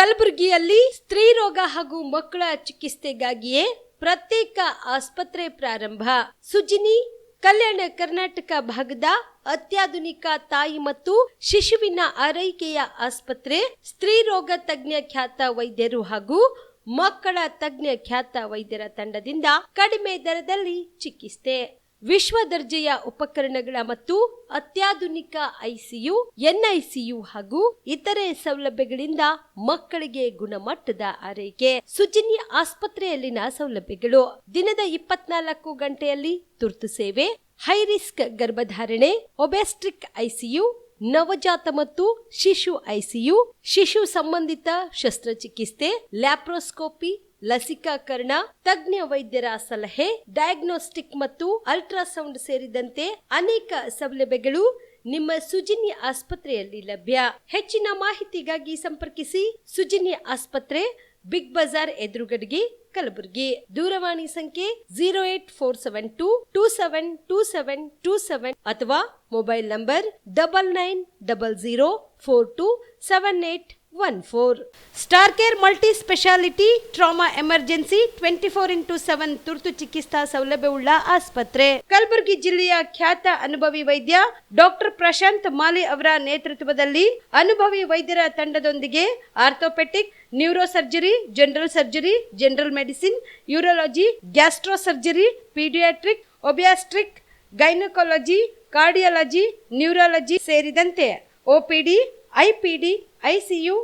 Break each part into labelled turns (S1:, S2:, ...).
S1: ಕಲಬುರಗಿಯಲ್ಲಿ ಸ್ತ್ರೀ ರೋಗ ಹಾಗೂ ಮಕ್ಕಳ ಚಿಕಿತ್ಸೆಗಾಗಿಯೇ ಪ್ರತ್ಯೇಕ ಆಸ್ಪತ್ರೆ ಪ್ರಾರಂಭ. ಸುಜಿನಿ ಕಲ್ಯಾಣ ಕರ್ನಾಟಕ ಭಾಗದ ಅತ್ಯಾಧುನಿಕ ತಾಯಿ ಮತ್ತು ಶಿಶುವಿನ ಆರೈಕೆಯ ಆಸ್ಪತ್ರೆ. ಸ್ತ್ರೀ ರೋಗ ತಜ್ಞ ಖ್ಯಾತ ವೈದ್ಯರು ಹಾಗೂ ಮಕ್ಕಳ ತಜ್ಞ ಖ್ಯಾತ ವೈದ್ಯರ ತಂಡದಿಂದ ಕಡಿಮೆ ದರದಲ್ಲಿ ಚಿಕಿತ್ಸೆ, ವಿಶ್ವ ದರ್ಜೆಯ ಉಪಕರಣಗಳ ಮತ್ತು ಅತ್ಯಾಧುನಿಕ ಐಸಿಯು, ಎನ್ಐಸಿಯು ಹಾಗೂ ಇತರೆ ಸೌಲಭ್ಯಗಳಿಂದ ಮಕ್ಕಳಿಗೆ ಗುಣಮಟ್ಟದ ಆರೈಕೆ. ಸುಜಿನಿ ಆಸ್ಪತ್ರೆಯಲ್ಲಿನ ಸೌಲಭ್ಯಗಳು: ದಿನದ 24 ಗಂಟೆಯಲ್ಲಿ ತುರ್ತು ಸೇವೆ, ಹೈ ರಿಸ್ಕ್ ಗರ್ಭಧಾರಣೆ, ಒಬೆಸ್ಟ್ರಿಕ್ ಐಸಿಯು, ನವಜಾತ ಮತ್ತು ಶಿಶು ಐಸಿಯು, ಶಿಶು ಸಂಬಂಧಿತ ಶಸ್ತ್ರಚಿಕಿತ್ಸೆ, ಲ್ಯಾಪ್ರೋಸ್ಕೋಪಿ, ಲಸಿಕಾಕರಣ, ತಜ್ಞ ವೈದ್ಯರ ಸಲಹೆ, ಡಯಾಗ್ನೋಸ್ಟಿಕ್ ಮತ್ತು ಅಲ್ಟ್ರಾಸೌಂಡ್ ಸೇರಿದಂತೆ ಅನೇಕ ಸೌಲಭ್ಯಗಳು ನಿಮ್ಮ ಸುಜಿನಿ ಆಸ್ಪತ್ರೆಯಲ್ಲಿ ಲಭ್ಯ. ಹೆಚ್ಚಿನ ಮಾಹಿತಿಗಾಗಿ ಸಂಪರ್ಕಿಸಿ ಸುಜಿನಿ ಆಸ್ಪತ್ರೆ, ಬಿಗ್ ಬಜಾರ್ ಎದುರುಗಡೆಗೆ, ಕಲಬುರಗಿ. ದೂರವಾಣಿ ಸಂಖ್ಯೆ 08472 272727 ಅಥವಾ mobile number 9900427814. Star care multi speciality trauma emergency 24x7 ತುರ್ತು ಚಿಕಿತ್ಸಾ ಸೌಲಭ್ಯವುಳ್ಳ ಆಸ್ಪತ್ರೆ. ಕಲಬುರಗಿ ಜಿಲ್ಲೆಯ ಖ್ಯಾತ ಅನುಭವಿ ವೈದ್ಯ ಡಾಕ್ಟರ್ ಪ್ರಶಾಂತ್ ಮಾಲಿ ಅವರ ನೇತೃತ್ವದಲ್ಲಿ ಅನುಭವಿ ವೈದ್ಯರ ತಂಡದೊಂದಿಗೆ orthopaedic, neuro surgery, general surgery, general medicine, urology, gastro surgery, paediatric, obstetric, gynaecology, cardiology, neurology ಸೇರಿದಂತೆ OPD, IPD, ICU,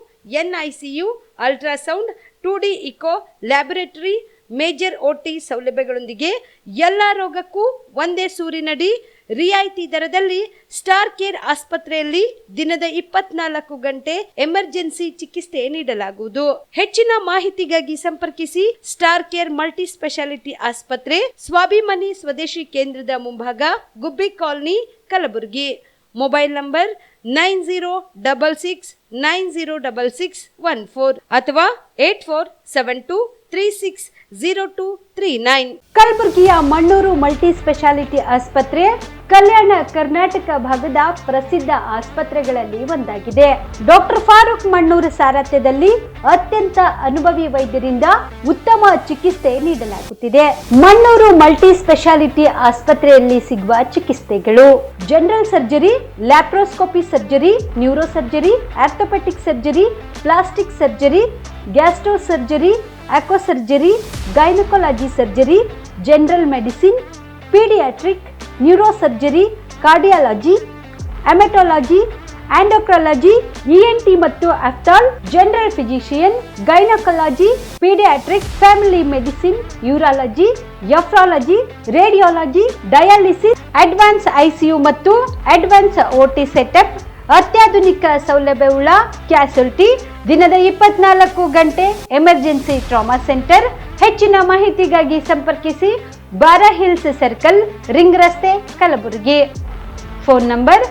S1: NICU, ultrasound, 2D echo, laboratory, major OT ಸೌಲಭ್ಯಗಳೊಂದಿಗೆ ಎಲ್ಲ ರೋಗಕ್ಕೂ ಒಂದೇ ಸೂರಿನಡಿ ರಿಯಾಯಿತಿ ದರದಲ್ಲಿ ಸ್ಟಾರ್ ಕೇರ್ ಆಸ್ಪತ್ರೆಯಲ್ಲಿ ದಿನದ 24 ಗಂಟೆ ಎಮರ್ಜೆನ್ಸಿ ಚಿಕಿತ್ಸೆ ನೀಡಲಾಗುವುದು. ಹೆಚ್ಚಿನ ಮಾಹಿತಿಗಾಗಿ ಸಂಪರ್ಕಿಸಿ ಸ್ಟಾರ್ ಕೇರ್ ಮಲ್ಟಿ ಸ್ಪೆಷಾಲಿಟಿ ಆಸ್ಪತ್ರೆ, ಸ್ವಾಭಿಮಾನಿ ಸ್ವದೇಶಿ ಕೇಂದ್ರದ ಮುಂಭಾಗ, ಗುಬ್ಬಿ ಕಾಲನಿ, ಕಲಬುರಗಿ. ಮೊಬೈಲ್ ನಂಬರ್ 9066906614 ಅಥವಾ 8472360239. ಕಲಬುರಗಿಯ ಮಣ್ಣೂರು ಮಲ್ಟಿ ಸ್ಪೆಷಾಲಿಟಿ ಆಸ್ಪತ್ರೆ ಕಲ್ಯಾಣ ಕರ್ನಾಟಕ ಭಾಗದ ಪ್ರಸಿದ್ಧ ಆಸ್ಪತ್ರೆಗಳಲ್ಲಿ ಒಂದಾಗಿದೆ. ಡಾಕ್ಟರ್ ಫಾರೂಕ್ ಮಣ್ಣೂರು ಸಾರಥ್ಯದಲ್ಲಿ ಅತ್ಯಂತ ಅನುಭವಿ ವೈದ್ಯರಿಂದ ಉತ್ತಮ ಚಿಕಿತ್ಸೆ ನೀಡಲಾಗುತ್ತಿದೆ. ಮಣ್ಣೂರು ಮಲ್ಟಿ ಸ್ಪೆಷಾಲಿಟಿ ಆಸ್ಪತ್ರೆಯಲ್ಲಿ ಸಿಗುವ ಚಿಕಿತ್ಸೆಗಳು: general surgery, laparoscopy surgery, neuro surgery, orthopaedic surgery, plastic surgery, gastro surgery, onco surgery, gynaecology surgery, general medicine, paediatric, neuro surgery, cardiology, haematology, endocrinology, ENT ಮತ್ತು ophthal, general physician, gynaecology, paediatric, family medicine, urology, nephrology, radiology, dialysis, advance ICU ಮತ್ತು advance OT setup, ಅತ್ಯಾಧುನಿಕ ಸೌಲಭ್ಯವುಳ್ಳ ಕ್ಯಾಸುಲಿಟಿ, ದಿನದ 24 ಗಂಟೆ emergency trauma centre. ಹೆಚ್ಚಿನ ಮಾಹಿತಿಗಾಗಿ ಸಂಪರ್ಕಿಸಿ ಬಾರಾ hills circle, ring ರಸ್ತೆ, ಕಲಬುರಗಿ. Phone number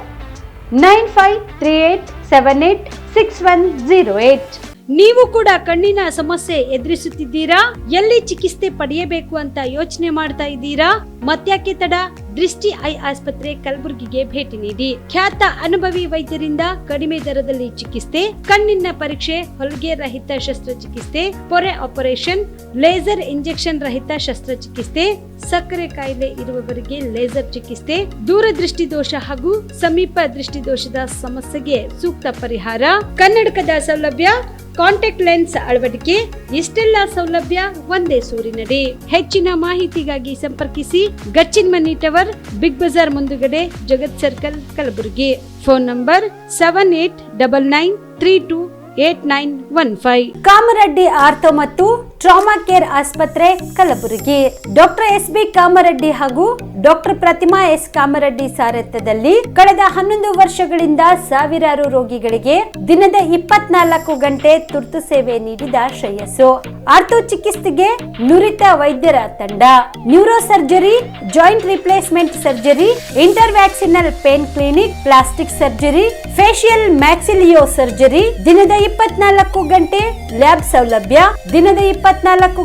S1: 9538786108. ನೀವು ಕೂಡ ಕಣ್ಣಿನ ಸಮಸ್ಯೆ ಎದುರಿಸುತ್ತಿದ್ದೀರಾ? ಎಲ್ಲಿ ಚಿಕಿತ್ಸೆ ಪಡೆಯಬೇಕು ಅಂತ ಯೋಚನೆ ಮಾಡ್ತಾ ಇದ್ದೀರಾ? ಮತ್ತ್ಯಾಕೆ ತಡ? ದೃಷ್ಟಿ ಐ ಆಸ್ಪತ್ರೆ ಕಲಬುರಗಿಗೆ ಭೇಟಿ ನೀಡಿ. ಖ್ಯಾತ ಅನುಭವಿ ವೈದ್ಯರಿಂದ ಕಡಿಮೆ ದರದಲ್ಲಿ ಚಿಕಿತ್ಸೆ, ಕಣ್ಣಿನ ಪರೀಕ್ಷೆ, ಹೊಲಿಗೆ ರಹಿತ ಶಸ್ತ್ರಚಿಕಿತ್ಸೆ, ಪೊರೆ ಆಪರೇಷನ್, ಲೇಸರ್ ಇಂಜೆಕ್ಷನ್ ರಹಿತ ಶಸ್ತ್ರಚಿಕಿತ್ಸೆ, ಸಕ್ಕರೆ ಕಾಯಿಲೆ ಇರುವವರಿಗೆ ಲೇಸರ್ ಚಿಕಿತ್ಸೆ, ದೂರದೃಷ್ಟಿ ದೋಷ ಹಾಗೂ ಸಮೀಪ ದೃಷ್ಟಿ ದೋಷದ ಸಮಸ್ಯೆಗೆ ಸೂಕ್ತ ಪರಿಹಾರ, ಕನ್ನಡಕದ ಸೌಲಭ್ಯ, ಕಾಂಟ್ಯಾಕ್ಟ್ ಲೆನ್ಸ್ ಅಳವಡಿಕೆ, ಇಷ್ಟೆಲ್ಲ ಸೌಲಭ್ಯ ಒಂದೇ ಸೂರಿನಡಿ. ಹೆಚ್ಚಿನ ಮಾಹಿತಿಗಾಗಿ ಸಂಪರ್ಕಿಸಿ ಗಚ್ಚಿನ್ ಮನಿ ಟವರ್, ಬಿಗ್ ಬಜಾರ್ ಮುಂದುಗಡೆ, Jagat circle, Kalaburagi. Phone number 7899328915. Kamareddy ortho ಮತ್ತು ಟ್ರಾಮಾ ಕೇರ್ ಆಸ್ಪತ್ರೆ, ಕಲಬುರಗಿ. ಡಾಕ್ಟರ್ SB ಕಾಮರೆಡ್ಡಿ ಹಾಗೂ ಡಾಕ್ಟರ್ ಪ್ರತಿಮಾ S ಕಾಮರೆಡ್ಡಿ ಸಾರಥ್ಯದಲ್ಲಿ ಕಳೆದ 11 ವರ್ಷಗಳಿಂದ ಸಾವಿರಾರು ರೋಗಿಗಳಿಗೆ ದಿನದ 24 ಗಂಟೆ ತುರ್ತು ಸೇವೆ ನೀಡಿದ ಶ್ರೇಯಸ್ಸು. ಆರ್ಥೋ ಚಿಕಿತ್ಸೆಗೆ ನುರಿತ ವೈದ್ಯರ ತಂಡ, neuro surgery, joint replacement surgery, interventional pain clinic, plastic surgery, facial maxillo surgery, ದಿನದ 24 ಗಂಟೆ ಲ್ಯಾಬ್ ಸೌಲಭ್ಯ, ದಿನದ 24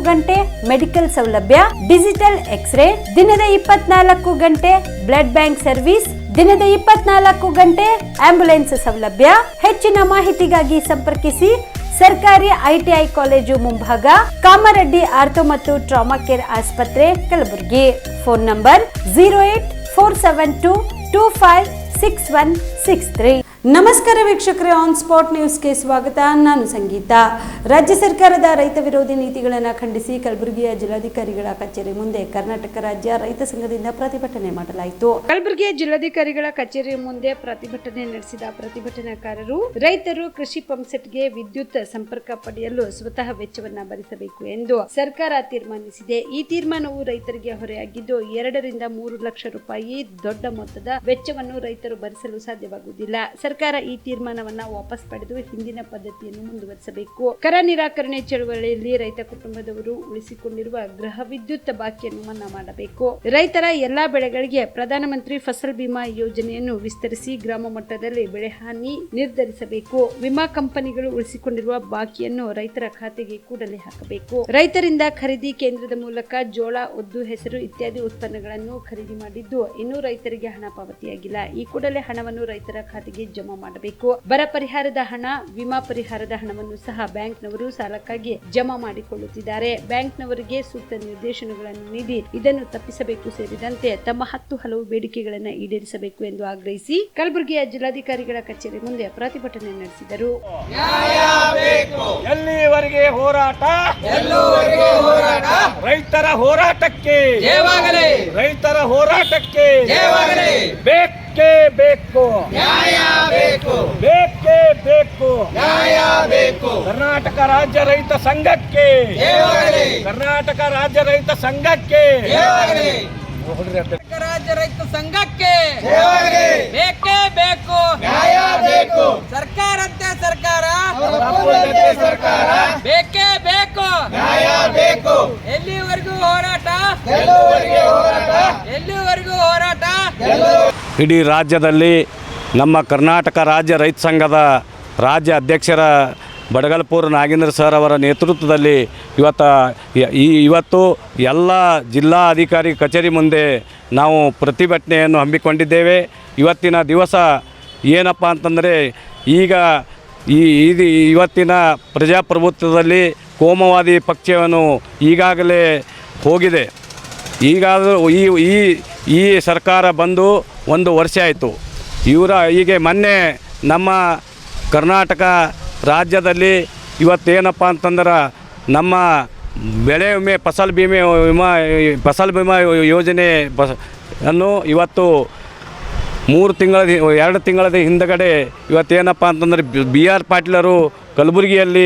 S1: ಗಂಟೆ ಮೆಡಿಕಲ್ ಸೌಲಭ್ಯ, ಡಿಜಿಟಲ್ ಎಕ್ಸ್ರೇ, ದಿನದ 24 ಗಂಟೆ ಬ್ಲಡ್ ಬ್ಯಾಂಕ್ ಸರ್ವಿಸ್, ದಿನದ 24 ಗಂಟೆ ಆಂಬ್ಯುಲೆನ್ಸ್ ಸೌಲಭ್ಯ. ಹೆಚ್ಚಿನ ಮಾಹಿತಿಗಾಗಿ ಸಂಪರ್ಕಿಸಿ ಸರ್ಕಾರಿ ಐಟಿಐ ಕಾಲೇಜು ಮುಂಭಾಗ, ಕಾಮರೆಡ್ಡಿ ಆರ್ಥೋ ಮತ್ತು ಟ್ರಾಮಾ ಕೇರ್ ಆಸ್ಪತ್ರೆ ಕಲಬುರಗಿ. Phone number 084722566163. ನಮಸ್ಕಾರ ವೀಕ್ಷಕರೇ, ಆನ್ ಸ್ಪಾಟ್ ನ್ಯೂಸ್ಗೆ ಸ್ವಾಗತ. ನಾನು ಸಂಗೀತ. ರಾಜ್ಯ ಸರ್ಕಾರದ ರೈತ ವಿರೋಧಿ ನೀತಿಗಳನ್ನು ಖಂಡಿಸಿ ಕಲಬುರಗಿಯ ಜಿಲ್ಲಾಧಿಕಾರಿಗಳ ಕಚೇರಿ ಮುಂದೆ ಕರ್ನಾಟಕ ರಾಜ್ಯ ರೈತ ಸಂಘದಿಂದ ಪ್ರತಿಭಟನೆ ಮಾಡಲಾಯಿತು. ಕಲಬುರಗಿಯ ಜಿಲ್ಲಾಧಿಕಾರಿಗಳ ಕಚೇರಿ ಮುಂದೆ ಪ್ರತಿಭಟನೆ ನಡೆಸಿದ ಪ್ರತಿಭಟನಾಕಾರರು, ರೈತರು ಕೃಷಿ ಪಂಪ್ಸೆಟ್ಗೆ ವಿದ್ಯುತ್ ಸಂಪರ್ಕ ಪಡೆಯಲು ಸ್ವತಃ ವೆಚ್ಚವನ್ನ ಭರಿಸಬೇಕು ಎಂದು ಸರ್ಕಾರ ತೀರ್ಮಾನಿಸಿದೆ. ಈ ತೀರ್ಮಾನವು ರೈತರಿಗೆ ಹೊರೆಯಾಗಿದ್ದು 2 ರಿಂದ 3 ಲಕ್ಷ ರೂಪಾಯಿ ದೊಡ್ಡ ಮೊತ್ತದ ವೆಚ್ಚವನ್ನು ರೈತರು ಭರಿಸಲು ಸಾಧ್ಯವಾಗುವುದಿಲ್ಲ. ಸರ್ಕಾರ ಈ ತೀರ್ಮಾನವನ್ನ ವಾಪಸ್ ಪಡೆದು ಹಿಂದಿನ ಪದ್ಧತಿಯನ್ನು ಮುಂದುವರಿಸಬೇಕು. ಕರ ನಿರಾಕರಣೆ ಚಳವಳಿಯಲ್ಲಿ ರೈತ ಕುಟುಂಬದವರು ಉಳಿಸಿಕೊಂಡಿರುವ ಗೃಹ ವಿದ್ಯುತ್ ಬಾಕಿಯನ್ನು ಮನ್ನಾ ಮಾಡಬೇಕು. ರೈತರ ಎಲ್ಲಾ ಬೆಳೆಗಳಿಗೆ ಪ್ರಧಾನಮಂತ್ರಿ ಫಸಲ್ ಬಿಮಾ ಯೋಜನೆಯನ್ನು ವಿಸ್ತರಿಸಿ ಗ್ರಾಮ ಮಟ್ಟದಲ್ಲಿ ಬೆಳೆ ಹಾನಿ ನಿರ್ಧರಿಸಬೇಕು. ವಿಮಾ ಕಂಪನಿಗಳು ಉಳಿಸಿಕೊಂಡಿರುವ ಬಾಕಿಯನ್ನು ರೈತರ ಖಾತೆಗೆ ಕೂಡಲೇ ಹಾಕಬೇಕು. ರೈತರಿಂದ ಖರೀದಿ ಕೇಂದ್ರದ ಮೂಲಕ ಜೋಳ, ಉದ್ದು, ಹೆಸರು ಇತ್ಯಾದಿ ಉತ್ಪನ್ನಗಳನ್ನು ಖರೀದಿ ಮಾಡಿದ್ದು ಇನ್ನೂ ರೈತರಿಗೆ ಹಣ ಪಾವತಿಯಾಗಿಲ್ಲ. ಈ ಕೂಡಲೇ ಹಣವನ್ನು ರೈತರ ಖಾತೆಗೆ ಜಮಾ ಮಾಡಬೇಕು. ಬರ ಪರಿಹಾರದ ಹಣ, ವಿಮಾ ಪರಿಹಾರದ ಹಣವನ್ನು ಸಹ ಬ್ಯಾಂಕ್ನವರು ಸಾಲಕ್ಕಾಗಿ ಜಮಾ ಮಾಡಿಕೊಳ್ಳುತ್ತಿದ್ದಾರೆ. ಬ್ಯಾಂಕ್ನವರಿಗೆ ಸೂಕ್ತ ನಿರ್ದೇಶನಗಳನ್ನು ನೀಡಿ ಇದನ್ನು ತಪ್ಪಿಸಬೇಕು ಸೇರಿದಂತೆ ತಮ್ಮ 10 ಹಲವು ಬೇಡಿಕೆಗಳನ್ನು ಈಡೇರಿಸಬೇಕು ಎಂದು ಆಗ್ರಹಿಸಿ ಕಲಬುರಗಿಯ ಜಿಲ್ಲಾಧಿಕಾರಿಗಳ ಕಚೇರಿ ಮುಂದೆ ಪ್ರತಿಭಟನೆ ನಡೆಸಿದರು.
S2: ಎಲ್ಲಿವರೆಗೆ ಹೋರಾಟ? ರೈತರ ಹೋರಾಟಕ್ಕೆ ರೈತರ ಹೋರಾಟಕ್ಕೆ ಬೇಕೇ ಬೇಕು, ನ್ಯಾಯ ಬೇಕು, ಬೇಕೇ ಬೇಕು, ನ್ಯಾಯ ಬೇಕು. ಕರ್ನಾಟಕ ರಾಜ್ಯ ರೈತ ಸಂಘಕ್ಕೆ, ಕರ್ನಾಟಕ ರಾಜ್ಯ ರೈತ ಸಂಘಕ್ಕೆ,
S3: ರಾಜ್ಯ ರೈತ ಸಂಘಕ್ಕೆ ಬೇಕೇ ಬೇಕು,
S2: ನ್ಯಾಯ ಬೇಕು.
S3: ಸರ್ಕಾರಂತೆ ಸರ್ಕಾರ ಬೇಕೇ ಬೇಕು,
S2: ನ್ಯಾಯ ಬೇಕು.
S3: ಎಲ್ಲಿವರೆಗೂ ಹೋರಾಟ, ಎಲ್ಲಿವರೆಗೂ ಹೋರಾಟ.
S4: ಇಡೀ ರಾಜ್ಯದಲ್ಲಿ ನಮ್ಮ ಕರ್ನಾಟಕ ರಾಜ್ಯ ರೈತ ಸಂಘದ ರಾಜ್ಯ ಅಧ್ಯಕ್ಷರ ಬಡಗಲ್ಪುರ ನಾಗೇಂದ್ರ ಸರ್ ಅವರ ನೇತೃತ್ವದಲ್ಲಿ ಇವತ್ತು ಎಲ್ಲ ಜಿಲ್ಲಾ ಅಧಿಕಾರಿ ಕಚೇರಿ ಮುಂದೆ ನಾವು ಪ್ರತಿಭಟನೆಯನ್ನು ಹಮ್ಮಿಕೊಂಡಿದ್ದೇವೆ. ಇವತ್ತಿನ ದಿವಸ ಏನಪ್ಪ ಅಂತಂದರೆ, ಈಗ ಇವತ್ತಿನ ಪ್ರಜಾಪ್ರಭುತ್ವದಲ್ಲಿ ಕೋಮುವಾದಿ ಪಕ್ಷವನ್ನು ಈಗಾಗಲೇ ಹೋಗಿದೆ. ಈಗಾದರೂ ಈ ಸರ್ಕಾರ ಬಂದು 1 ವರ್ಷ ಆಯಿತು. ಹೀಗೆ ಮೊನ್ನೆ ನಮ್ಮ ಕರ್ನಾಟಕ ರಾಜ್ಯದಲ್ಲಿ ಇವತ್ತೇನಪ್ಪ ಅಂತಂದ್ರೆ, ನಮ್ಮ ಬೆಳೆ ವಿಮೆ ಫಸಲ್ ಬಿಮಾ ಯೋಜನೆ ಅನ್ನು ಇವತ್ತು 2 ತಿಂಗಳ ಹಿಂದಗಡೆ ಇವತ್ತೇನಪ್ಪ ಅಂತಂದರೆ BR ಪಾಟೀಲರು ಕಲಬುರಗಿಯಲ್ಲಿ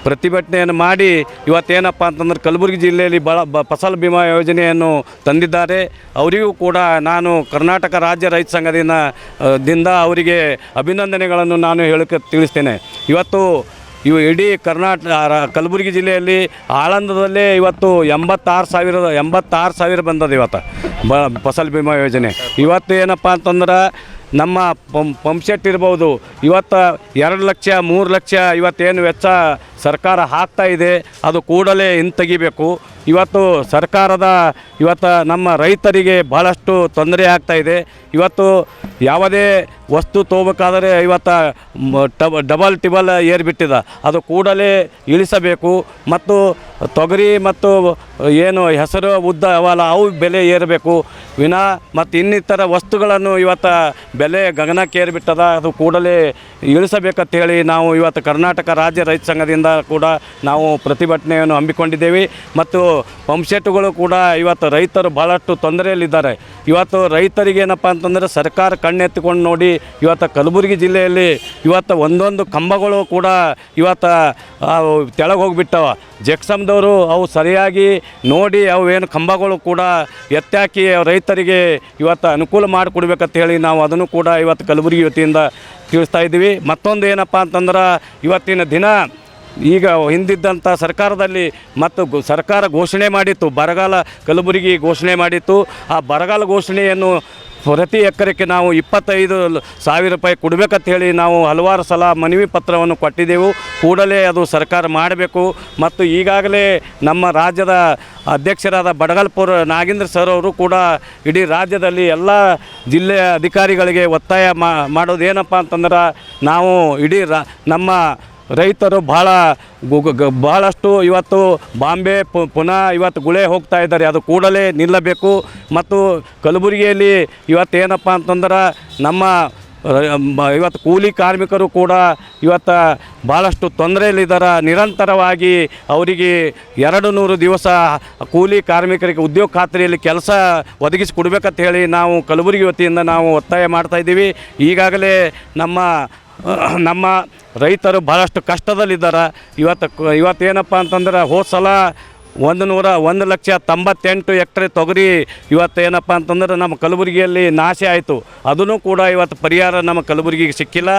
S4: ಪ್ರತಿಭಟನೆಯನ್ನು ಮಾಡಿ ಇವತ್ತೇನಪ್ಪ ಅಂತಂದ್ರೆ ಕಲಬುರಗಿ ಜಿಲ್ಲೆಯಲ್ಲಿ ಫಸಲ್ ಬಿಮಾ ಯೋಜನೆಯನ್ನು ತಂದಿದ್ದಾರೆ. ಅವರಿಗೂ ಕೂಡ ನಾನು ಕರ್ನಾಟಕ ರಾಜ್ಯ ರೈತ ಸಂಘದಿಂದ ಅವರಿಗೆ ಅಭಿನಂದನೆಗಳನ್ನು ನಾನು ಹೇಳಕ್ಕೆ ತಿಳಿಸ್ತೇನೆ. ಇವತ್ತು ಇಡೀ ಕಲಬುರಗಿ ಜಿಲ್ಲೆಯಲ್ಲಿ ಆಳಂದದಲ್ಲೇ ಇವತ್ತು 86,000 ಬಂದದ ಇವತ್ತು ಫಸಲ್ ಬಿಮಾ ಯೋಜನೆ. ಇವತ್ತು ಏನಪ್ಪ ಅಂತಂದ್ರೆ ನಮ್ಮ ಪಂಪ್ಸೆಟ್ ಇರ್ಬೋದು, ಇವತ್ತು 2 ಲಕ್ಷ 3 ಲಕ್ಷ ಇವತ್ತೇನು ವೆಚ್ಚ ಸರ್ಕಾರ ಹಾಕ್ತಾ ಇದೆ, ಅದು ಕೂಡಲೇ ಹಿಂತೆಗಿಬೇಕು. ಇವತ್ತು ನಮ್ಮ ರೈತರಿಗೆ ಭಾಳಷ್ಟು ತೊಂದರೆ ಆಗ್ತಾಯಿದೆ. ಇವತ್ತು ಯಾವುದೇ ವಸ್ತು ತೊಗೋಬೇಕಾದರೆ ಇವತ್ತು ಡಬಲ್ ಟಿಬಲ್ ಏರ್ಬಿಟ್ಟಿದ, ಅದು ಕೂಡಲೇ ಇಳಿಸಬೇಕು. ಮತ್ತು ತೊಗರಿ ಮತ್ತು ಏನು ಹೆಸರು ಉದ್ದ ಅವಲ್ಲ ಅವು ಬೆಲೆ ಏರಬೇಕು ವಿನಾ ಮತ್ತು ಇನ್ನಿತರ ವಸ್ತುಗಳನ್ನು ಇವತ್ತು ಬೆಲೆ ಗಗನಕ್ಕೇರಿಬಿಟ್ಟದ, ಅದು ಕೂಡಲೇ ಇಳಿಸಬೇಕಂತೇಳಿ ನಾವು ಇವತ್ತು ಕರ್ನಾಟಕ ರಾಜ್ಯ ರೈತ ಸಂಘದಿಂದ ಕೂಡ ನಾವು ಪ್ರತಿಭಟನೆಯನ್ನು ಹಮ್ಮಿಕೊಂಡಿದ್ದೇವೆ. ಮತ್ತು ಪಂಪ್ಸೆಟ್ಗಳು ಕೂಡ ಇವತ್ತು ರೈತರು ಭಾಳಷ್ಟು ತೊಂದರೆಯಲ್ಲಿದ್ದಾರೆ. ಇವತ್ತು ರೈತರಿಗೇನಪ್ಪ ಅಂತಂದರೆ ಸರ್ಕಾರ ಕಣ್ಣೆತ್ತಿಕೊಂಡು ನೋಡಿ ಇವತ್ತು ಕಲಬುರಗಿ ಜಿಲ್ಲೆಯಲ್ಲಿ ಇವತ್ತು ಒಂದೊಂದು ಕಂಬಗಳು ಕೂಡ ಇವತ್ತು ತೆಳಗೆ ಹೋಗಿಬಿಟ್ಟವ. ಜೆಕ್ಸಮ್ದವರು ಅವು ಸರಿಯಾಗಿ ನೋಡಿ ಅವು ಏನು ಕಂಬಗಳು ಕೂಡ ಎತ್ತಾಕಿ ರೈತರಿಗೆ ಇವತ್ತು ಅನುಕೂಲ ಮಾಡಿಕೊಡ್ಬೇಕಂತ ಹೇಳಿ ನಾವು ಅದನ್ನು ಕೂಡ ಇವತ್ತು ಕಲಬುರಗಿ ವತಿಯಿಂದ ತಿಳಿಸ್ತಾ ಇದ್ದೀವಿ. ಮತ್ತೊಂದು ಏನಪ್ಪ ಅಂತಂದ್ರೆ, ಇವತ್ತಿನ ದಿನ ಈಗ ಹಿಂದಿದ್ದಂಥ ಸರ್ಕಾರದಲ್ಲಿ ಮತ್ತು ಸರ್ಕಾರ ಘೋಷಣೆ ಮಾಡಿತ್ತು, ಬರಗಾಲ ಕಲಬುರಗಿ ಘೋಷಣೆ ಮಾಡಿತ್ತು. ಆ ಬರಗಾಲ ಘೋಷಣೆಯನ್ನು ಪ್ರತಿ ಎಕರೆಗೆ ನಾವು 25,000 ರೂಪಾಯಿ ಕೊಡಬೇಕಂತ ಹೇಳಿ ನಾವು ಹಲವಾರು ಸಲ ಮನವಿ ಪತ್ರವನ್ನು ಕೊಟ್ಟಿದ್ದೆವು. ಕೂಡಲೇ ಅದು ಸರ್ಕಾರ ಮಾಡಬೇಕು. ಮತ್ತು ಈಗಾಗಲೇ ನಮ್ಮ ರಾಜ್ಯದ ಅಧ್ಯಕ್ಷರಾದ ಬಡಗಲ್ಪುರ ನಾಗೇಂದ್ರ ಸರ್ ಅವರು ಕೂಡ ಇಡೀ ರಾಜ್ಯದಲ್ಲಿ ಎಲ್ಲ ಜಿಲ್ಲೆಯ ಅಧಿಕಾರಿಗಳಿಗೆ ಒತ್ತಾಯ ಮಾಡೋದೇನಪ್ಪ ಅಂತಂದ್ರೆ, ನಾವು ಇಡೀ ನಮ್ಮ ರೈತರು ಬಹಳಷ್ಟು ಇವತ್ತು ಬಾಂಬೆ ಪುನಃ ಇವತ್ತು ಗುಳೆ ಹೋಗ್ತಾ ಇದ್ದಾರೆ. ಅದು ಕೂಡಲೇ ನಿಲ್ಲಬೇಕು. ಮತ್ತು ಕಲಬುರಗಿಯಲ್ಲಿ ಇವತ್ತೇನಪ್ಪ ಅಂತಂದ್ರೆ ನಮ್ಮ ಇವತ್ತು ಕೂಲಿ ಕಾರ್ಮಿಕರು ಕೂಡ ಇವತ್ತು ಭಾಳಷ್ಟು ತೊಂದರೆಯಲ್ಲಿದ್ದಾರೆ. ನಿರಂತರವಾಗಿ ಅವರಿಗೆ 200 ದಿವಸ ಕೂಲಿ ಕಾರ್ಮಿಕರಿಗೆ ಉದ್ಯೋಗ ಖಾತ್ರಿಯಲ್ಲಿ ಕೆಲಸ ಒದಗಿಸಿ ಕೊಡಬೇಕಂತ ಹೇಳಿ ನಾವು ಕಲಬುರಗಿ ವತಿಯಿಂದ ನಾವು ಒತ್ತಾಯ ಮಾಡ್ತಾಯಿದ್ದೀವಿ. ಈಗಾಗಲೇ ನಮ್ಮ ರೈತರು ಭಾಳಷ್ಟು ಕಷ್ಟದಲ್ಲಿದ್ದಾರೆ. ಇವತ್ತೇನಪ್ಪ ಅಂತಂದ್ರೆ ಹೋದ ಸಲ 1,98 ಹೆಕ್ಟರ್ ತೊಗರಿ ಇವತ್ತೇನಪ್ಪ ಅಂತಂದ್ರೆ ನಮ್ಮ ಕಲಬುರಗಿಯಲ್ಲಿ ನಾಶ ಆಯಿತು. ಅದನ್ನು ಕೂಡ ಇವತ್ತು ಪರಿಹಾರ ನಮ್ಮ ಕಲಬುರಗಿಗೆ ಸಿಕ್ಕಿಲ್ಲ.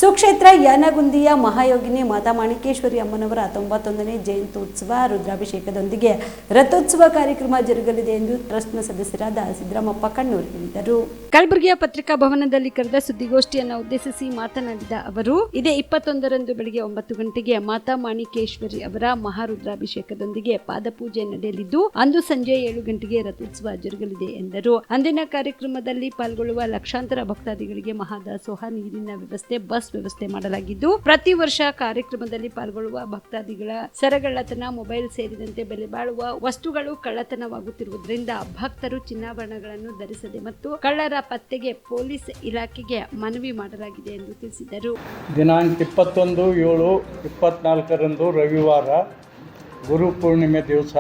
S1: ಸುಕ್ಷೇತ್ರ ಯಾನಗುಂದಿಯ ಮಹಾಯೋಗಿನಿ ಮಾತಾ ಮಾಣಿಕೇಶ್ವರಿ ಅಮ್ಮನವರ 91ನೇ ಜಯಂತ್ಯೋತ್ಸವ ರುದ್ರಾಭಿಷೇಕದೊಂದಿಗೆ ರಥೋತ್ಸವ ಕಾರ್ಯಕ್ರಮ ಜರುಗಲಿದೆ ಎಂದು ಟ್ರಸ್ಟ್ನ ಸದಸ್ಯರಾದ ಸಿದ್ದರಾಮಪ್ಪ ಕಣ್ಣೂರು ಹೇಳಿದರು. ಕಲಬುರಗಿಯ ಪತ್ರಿಕಾ ಭವನದಲ್ಲಿ ಕರೆದ ಸುದ್ದಿಗೋಷ್ಠಿಯನ್ನು ಉದ್ದೇಶಿಸಿ ಮಾತನಾಡಿದ ಅವರು, ಇದೇ 21ರಂದು ಬೆಳಗ್ಗೆ 9 ಗಂಟೆಗೆ ಮಾತಾ ಮಾಣಿಕೇಶ್ವರಿ ಅವರ ಮಹಾರುದ್ರಾಭಿಷೇಕದೊಂದಿಗೆ ಪಾದಪೂಜೆ ನಡೆಯಲಿದ್ದು, ಅಂದು ಸಂಜೆ 7 ಗಂಟೆಗೆ ರಥೋತ್ಸವ ಜರುಗಲಿದೆ ಎಂದರು. ಅಂದಿನ ಕಾರ್ಯಕ್ರಮದಲ್ಲಿ ಪಾಲ್ಗೊಳ್ಳುವ ಲಕ್ಷಾಂತರ ಭಕ್ತಾದಿಗಳಿಗೆ ಮಹಾದಾಸೋಹ, ನೀರಿನ ವ್ಯವಸ್ಥೆ, ಬಸ್ ವ್ಯವಸ್ಥೆ ಮಾಡಲಾಗಿದ್ದು, ಪ್ರತಿ ವರ್ಷ ಕಾರ್ಯಕ್ರಮದಲ್ಲಿ ಪಾಲ್ಗೊಳ್ಳುವ ಭಕ್ತಾದಿಗಳ ಸರಗಳ್ಳತನ, ಮೊಬೈಲ್ ಸೇರಿದಂತೆ ಬೆಲೆ ಬಾಳುವ ವಸ್ತುಗಳು ಕಳ್ಳತನವಾಗುತ್ತಿರುವುದರಿಂದ ಭಕ್ತರು ಚಿನ್ನಾಭರಣಗಳನ್ನು ಧರಿಸದೆ ಮತ್ತು ಕಳ್ಳರ ಪತ್ತೆಗೆ ಪೊಲೀಸ್ ಇಲಾಖೆಗೆ ಮನವಿ ಮಾಡಲಾಗಿದೆ ಎಂದು ತಿಳಿಸಿದರು.
S5: ದಿನಾಂಕ 21/7/24 ರವಿವಾರ ಗುರು ಪೂರ್ಣಿಮೆ ದಿವಸ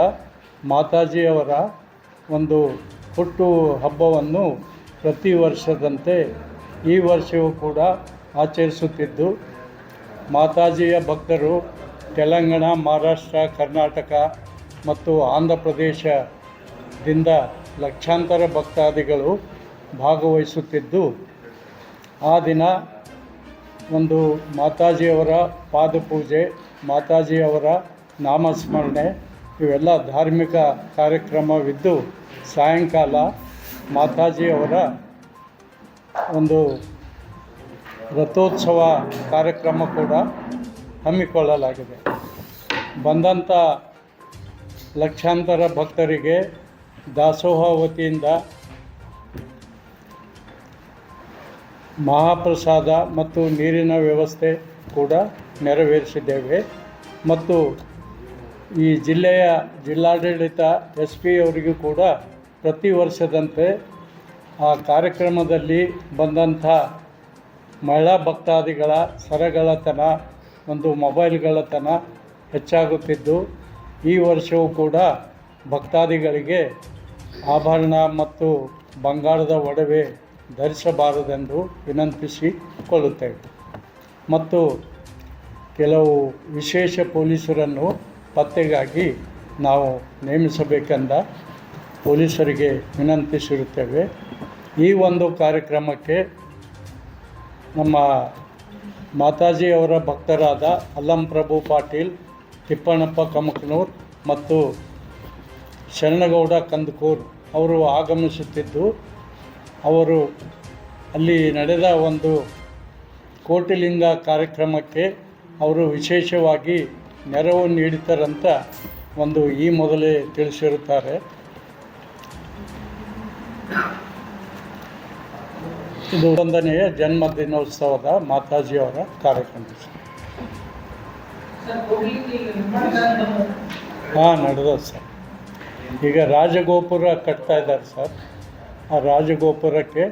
S5: ಮಾತಾಜಿಯವರ ಒಂದು ಹುಟ್ಟು ಹಬ್ಬವನ್ನು ಪ್ರತಿ ವರ್ಷದಂತೆ ಈ ವರ್ಷವೂ ಕೂಡ ಆಚರಿಸುತ್ತಿದ್ದು, ಮಾತಾಜಿಯ ಭಕ್ತರು ತೆಲಂಗಾಣ, ಮಹಾರಾಷ್ಟ್ರ, ಕರ್ನಾಟಕ ಮತ್ತು ಆಂಧ್ರ ಪ್ರದೇಶದಿಂದ ಲಕ್ಷಾಂತರ ಭಕ್ತಾದಿಗಳು ಭಾಗವಹಿಸುತ್ತಿದ್ದು, ಆ ದಿನ ಒಂದು ಮಾತಾಜಿಯವರ ಪಾದಪೂಜೆ, ಮಾತಾಜಿಯವರ ನಾಮಸ್ಮರಣೆ ಇವೆಲ್ಲ ಧಾರ್ಮಿಕ ಕಾರ್ಯಕ್ರಮವಿದ್ದು, ಸಾಯಂಕಾಲ ಮಾತಾಜಿಯವರ ಒಂದು ರಥೋತ್ಸವ ಕಾರ್ಯಕ್ರಮ ಕೂಡ ಹಮ್ಮಿಕೊಳ್ಳಲಾಗಿದೆ. ಬಂದಂಥ ಲಕ್ಷಾಂತರ ಭಕ್ತರಿಗೆ ದಾಸೋಹ ವತಿಯಿಂದ ಮಹಾಪ್ರಸಾದ ಮತ್ತು ನೀರಿನ ವ್ಯವಸ್ಥೆ ಕೂಡ ನೆರವೇರಿಸಿದ್ದೇವೆ. ಮತ್ತು ಈ ಜಿಲ್ಲೆಯ ಜಿಲ್ಲಾಡಳಿತ SP ಅವರಿಗೂ ಕೂಡ ಪ್ರತಿ ವರ್ಷದಂತೆ ಆ ಕಾರ್ಯಕ್ರಮದಲ್ಲಿ ಬಂದಂಥ ಮಹಿಳಾ ಭಕ್ತಾದಿಗಳ ಸರಗಳ್ಳತನ, ಒಂದು ಮೊಬೈಲ್ಗಳತನ ಹೆಚ್ಚಾಗುತ್ತಿದ್ದು, ಈ ವರ್ಷವೂ ಕೂಡ ಭಕ್ತಾದಿಗಳಿಗೆ ಆಭರಣ ಮತ್ತು ಬಂಗಾರದ ಒಡವೆ ಧರಿಸಬಾರದೆಂದು ವಿನಂತಿಸಿಕೊಳ್ಳುತ್ತೇವೆ. ಮತ್ತು ಕೆಲವು ವಿಶೇಷ ಪೊಲೀಸರನ್ನು ಪತ್ತೆಗಾಗಿ ನಾವು ನೇಮಿಸಬೇಕೆಂದ ಪೊಲೀಸರಿಗೆ ವಿನಂತಿಸಿರುತ್ತೇವೆ. ಈ ಒಂದು ಕಾರ್ಯಕ್ರಮಕ್ಕೆ ನಮ್ಮ ಮಾತಾಜಿಯವರ ಭಕ್ತರಾದ ಅಲ್ಲಂಪ್ರಭು ಪಾಟೀಲ್, ತಿಪ್ಪಣ್ಣಪ್ಪ ಕಮಕನೂರ್ ಮತ್ತು ಶರಣಗೌಡ ಕಂದಕೂರ್ ಅವರು ಆಗಮಿಸುತ್ತಿದ್ದು, ಅವರು ಅಲ್ಲಿ ನಡೆದ ಒಂದು ಕೋಟಿಲಿಂಗ ಕಾರ್ಯಕ್ರಮಕ್ಕೆ ಅವರು ವಿಶೇಷವಾಗಿ ನೆರವು ನೀಡುತ್ತಾರಂತ ಒಂದು ಈ ಮೊದಲೇ ತಿಳಿಸಿರುತ್ತಾರೆ. ಇದು 1ನೇ ಜನ್ಮದಿನೋತ್ಸವದ ಮಾತಾಜಿಯವರ ಕಾರ್ಯಕ್ರಮ. ನಡೆದ ಸರ್. ಈಗ ರಾಜಗೋಪುರ ಕಟ್ತಾ ಇದ್ದಾರೆ ಸರ್. ಆ ರಾಜಗೋಪುರಕ್ಕೆ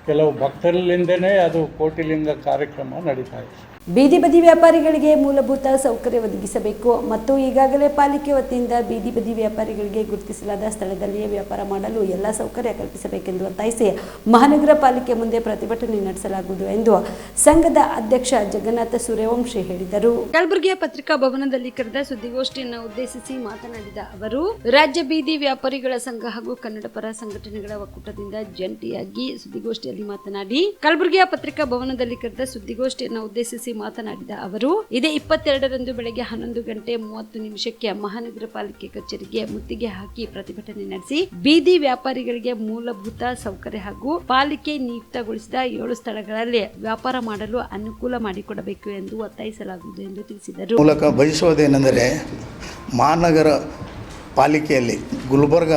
S5: ಕೆಲವು ಭಕ್ತರಲ್ಲಿಂದನೇ ಅದು ಕೋಟಿಲಿಂಗ ಕಾರ್ಯಕ್ರಮ ನಡೀತಾ ಇದೆ.
S1: ಬೀದಿ ಬದಿ ವ್ಯಾಪಾರಿಗಳಿಗೆ ಮೂಲಭೂತ ಸೌಕರ್ಯ ಒದಗಿಸಬೇಕು ಮತ್ತು ಈಗಾಗಲೇ ಪಾಲಿಕೆ ವತಿಯಿಂದ ಬೀದಿ ಬದಿ ವ್ಯಾಪಾರಿಗಳಿಗೆ ಗುರುತಿಸಲಾದ ಸ್ಥಳದಲ್ಲಿಯೇ ವ್ಯಾಪಾರ ಮಾಡಲು ಎಲ್ಲ ಸೌಕರ್ಯ ಕಲ್ಪಿಸಬೇಕೆಂದು ಒತ್ತಾಯಿಸಿ ಮಹಾನಗರ ಪಾಲಿಕೆ ಮುಂದೆ ಪ್ರತಿಭಟನೆ ನಡೆಸಲಾಗುವುದು ಎಂದು ಸಂಘದ ಅಧ್ಯಕ್ಷ ಜಗನ್ನಾಥ ಸೂರ್ಯವಂಶಿ ಹೇಳಿದರು. ಕಲಬುರಗಿಯ ಪತ್ರಿಕಾ ಭವನದಲ್ಲಿ ಕರೆದ ಸುದ್ದಿಗೋಷ್ಠಿಯನ್ನು ಉದ್ದೇಶಿಸಿ ಮಾತನಾಡಿದ ಅವರು, ರಾಜ್ಯ ಬೀದಿ ವ್ಯಾಪಾರಿಗಳ ಸಂಘ ಹಾಗೂ ಕನ್ನಡ ಪರ ಸಂಘಟನೆಗಳ ಒಕ್ಕೂಟದಿಂದ ಜಂಟಿಯಾಗಿ ಸುದ್ದಿಗೋಷ್ಠಿಯಲ್ಲಿ ಮಾತನಾಡಿ, ಕಲಬುರಗಿಯ ಪತ್ರಿಕಾ ಭವನದಲ್ಲಿ ಕರೆದ ಸುದ್ದಿಗೋಷ್ಠಿಯನ್ನು ಉದ್ದೇಶಿಸಿ ಮಾತನಾಡಿದ ಅವರು, ಇದೇ 22ರಂದು ಬೆಳಗ್ಗೆ 11:30 ಮಹಾನಗರ ಪಾಲಿಕೆ ಕಚೇರಿಗೆ ಮುತ್ತಿಗೆ ಹಾಕಿ ಪ್ರತಿಭಟನೆ ನಡೆಸಿ ಬೀದಿ ವ್ಯಾಪಾರಿಗಳಿಗೆ ಮೂಲಭೂತ ಸೌಕರ್ಯ ಹಾಗೂ ಪಾಲಿಕೆ ನಿಯುಕ್ತಗೊಳಿಸಿದ 7 ಸ್ಥಳಗಳಲ್ಲಿ ವ್ಯಾಪಾರ ಮಾಡಲು ಅನುಕೂಲ ಮಾಡಿಕೊಡಬೇಕು ಎಂದು ಒತ್ತಾಯಿಸಲಾಗುವುದು ಎಂದು ತಿಳಿಸಿದರು.
S6: ಮೂಲಕ ಬಯಸುವುದೇನೆಂದರೆ, ಮಹಾನಗರ ಪಾಲಿಕೆಯಲ್ಲಿ ಗುಲ್ಬರ್ಗ,